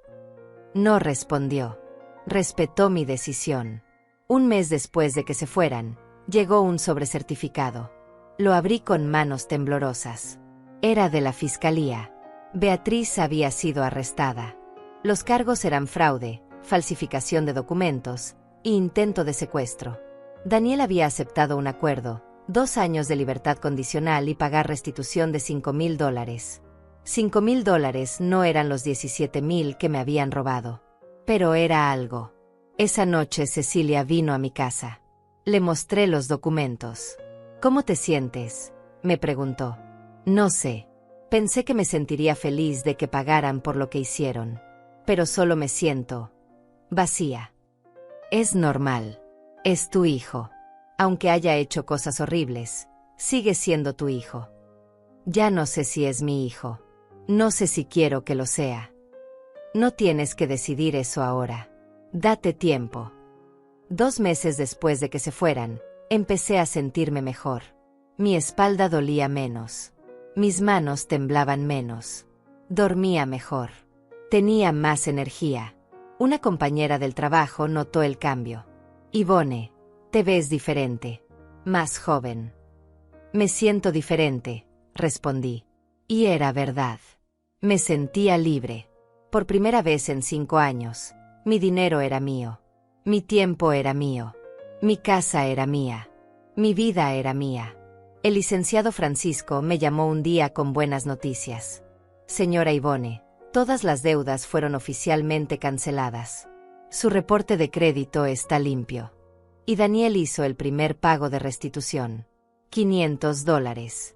No respondió. Respetó mi decisión. Un mes después de que se fueran, llegó un sobrecertificado. Lo abrí con manos temblorosas. Era de la fiscalía. Beatriz había sido arrestada. Los cargos eran fraude, falsificación de documentos e intento de secuestro. Daniel había aceptado un acuerdo, 2 años de libertad condicional y pagar restitución de $5,000. $5,000 no eran los 17,000 que me habían robado. Pero era algo. Esa noche Cecilia vino a mi casa. Le mostré los documentos. ¿Cómo te sientes?, me preguntó. No sé. Pensé que me sentiría feliz de que pagaran por lo que hicieron. Pero solo me siento vacía. Es normal. Es tu hijo. Aunque haya hecho cosas horribles, sigue siendo tu hijo. Ya no sé si es mi hijo. No sé si quiero que lo sea. No tienes que decidir eso ahora. Date tiempo. 2 meses después de que se fueran, empecé a sentirme mejor. Mi espalda dolía menos. Mis manos temblaban menos. Dormía mejor. Tenía más energía. Una compañera del trabajo notó el cambio. Ivone, te ves diferente. Más joven. Me siento diferente, respondí. Y era verdad. Me sentía libre. Por primera vez en 5 años, mi dinero era mío. Mi tiempo era mío. Mi casa era mía. Mi vida era mía. El licenciado Francisco me llamó un día con buenas noticias. Señora Ivone, todas las deudas fueron oficialmente canceladas. Su reporte de crédito está limpio. Y Daniel hizo el primer pago de restitución. $500.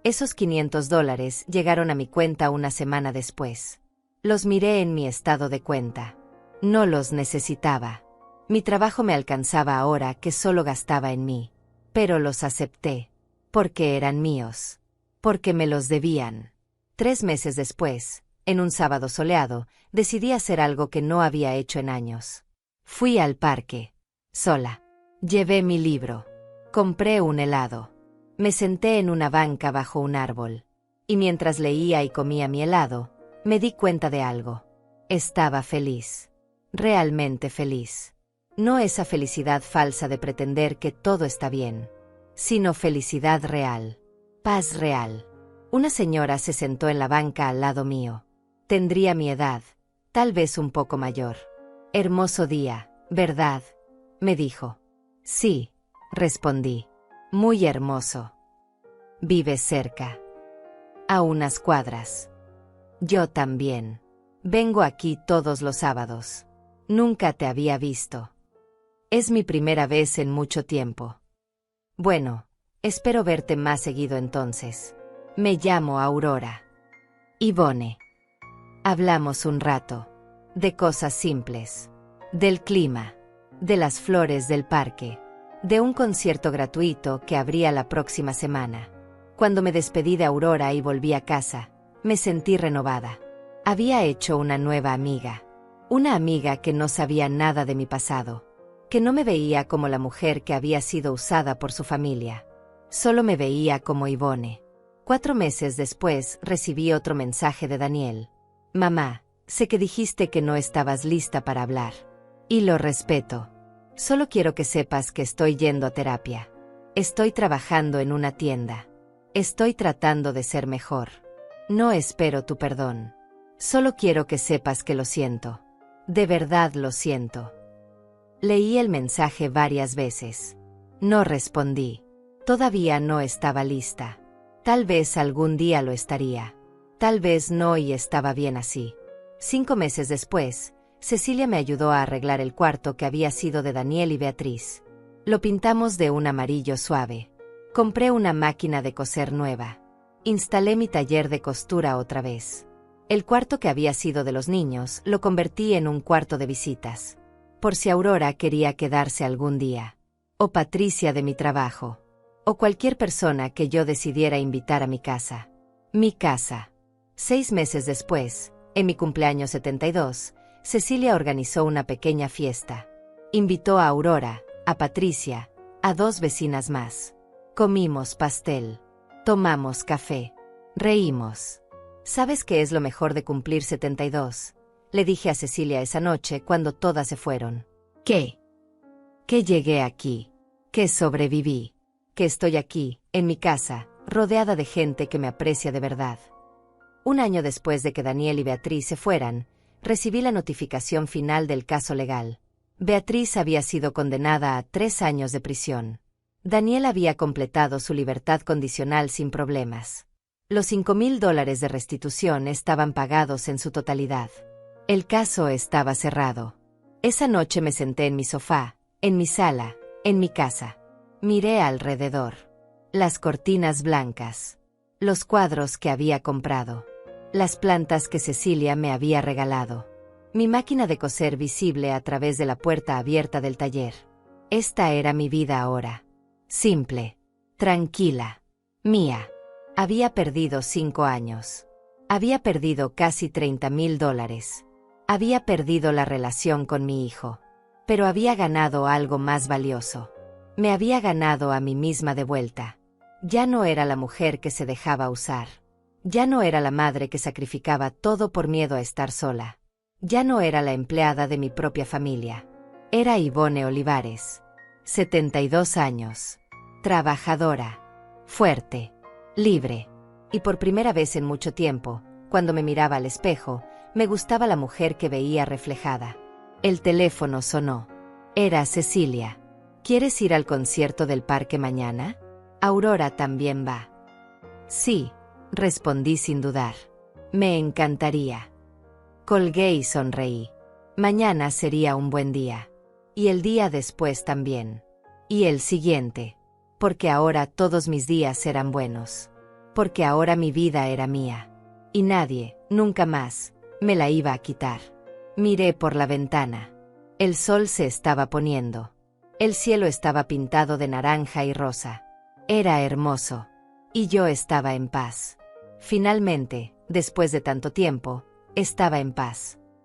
Esos $500 llegaron a mi cuenta una semana después. Los miré en mi estado de cuenta. No los necesitaba. Mi trabajo me alcanzaba ahora que solo gastaba en mí. Pero los acepté. Porque eran míos. Porque me los debían. 3 meses después, en un sábado soleado, decidí hacer algo que no había hecho en años. Fui al parque. Sola. Llevé mi libro. Compré un helado. Me senté en una banca bajo un árbol. Y mientras leía y comía mi helado, me di cuenta de algo. Estaba feliz. Realmente feliz. No esa felicidad falsa de pretender que todo está bien, sino felicidad real. Paz real. Una señora se sentó en la banca al lado mío. Tendría mi edad, tal vez un poco mayor. Hermoso día, ¿verdad?, me dijo. Sí, respondí. Muy hermoso. Vive cerca. A unas cuadras. Yo también. Vengo aquí todos los sábados. Nunca te había visto. Es mi primera vez en mucho tiempo. Bueno, espero verte más seguido entonces. Me llamo Aurora. Ivone. Hablamos un rato. De cosas simples. Del clima. De las flores del parque. De un concierto gratuito que abría la próxima semana. Cuando me despedí de Aurora y volví a casa, me sentí renovada. Había hecho una nueva amiga. Una amiga que no sabía nada de mi pasado. Que no me veía como la mujer que había sido usada por su familia. Solo me veía como Ivone. 4 meses después recibí otro mensaje de Daniel. Mamá, sé que dijiste que no estabas lista para hablar. Y lo respeto. Solo quiero que sepas que estoy yendo a terapia. Estoy trabajando en una tienda. Estoy tratando de ser mejor. No espero tu perdón. Solo quiero que sepas que lo siento. De verdad lo siento. Leí el mensaje varias veces. No respondí. Todavía no estaba lista. Tal vez algún día lo estaría. Tal vez no y estaba bien así. 5 meses después, Cecilia me ayudó a arreglar el cuarto que había sido de Daniel y Beatriz. Lo pintamos de un amarillo suave. Compré una máquina de coser nueva. Instalé mi taller de costura otra vez. El cuarto que había sido de los niños lo convertí en un cuarto de visitas. Por si Aurora quería quedarse algún día. O Patricia de mi trabajo. O cualquier persona que yo decidiera invitar a mi casa. Mi casa. 6 meses después, en mi cumpleaños 72, Cecilia organizó una pequeña fiesta. Invitó a Aurora, a Patricia, a 2 vecinas más. Comimos pastel. Tomamos café. Reímos. ¿Sabes qué es lo mejor de cumplir 72? Le dije a Cecilia esa noche cuando todas se fueron. ¿Qué? Que llegué aquí. Que sobreviví. Que estoy aquí, en mi casa, rodeada de gente que me aprecia de verdad. Un año después de que Daniel y Beatriz se fueran, recibí la notificación final del caso legal. Beatriz había sido condenada a 3 años de prisión. Daniel había completado su libertad condicional sin problemas. Los $5,000 de restitución estaban pagados en su totalidad. El caso estaba cerrado. Esa noche me senté en mi sofá, en mi sala, en mi casa. Miré alrededor. Las cortinas blancas. Los cuadros que había comprado. Las plantas que Cecilia me había regalado. Mi máquina de coser visible a través de la puerta abierta del taller. Esta era mi vida ahora. Simple. Tranquila. Mía. Había perdido 5 años. Había perdido casi $30,000. Había perdido la relación con mi hijo. Pero había ganado algo más valioso. Me había ganado a mí misma de vuelta. Ya no era la mujer que se dejaba usar. Ya no era la madre que sacrificaba todo por miedo a estar sola. Ya no era la empleada de mi propia familia. Era Ivonne Olivares. 72 años. Trabajadora. Fuerte. Libre. Y por primera vez en mucho tiempo, cuando me miraba al espejo, me gustaba la mujer que veía reflejada. El teléfono sonó. Era Cecilia. ¿Quieres ir al concierto del parque mañana? Aurora también va. Sí, respondí sin dudar. Me encantaría. Colgué y sonreí. Mañana sería un buen día. Y el día después también. Y el siguiente. Porque ahora todos mis días eran buenos. Porque ahora mi vida era mía. Y nadie, nunca más, me la iba a quitar. Miré por la ventana. El sol se estaba poniendo. El cielo estaba pintado de naranja y rosa. Era hermoso. Y yo estaba en paz. Finalmente, después de tanto tiempo, estaba en paz.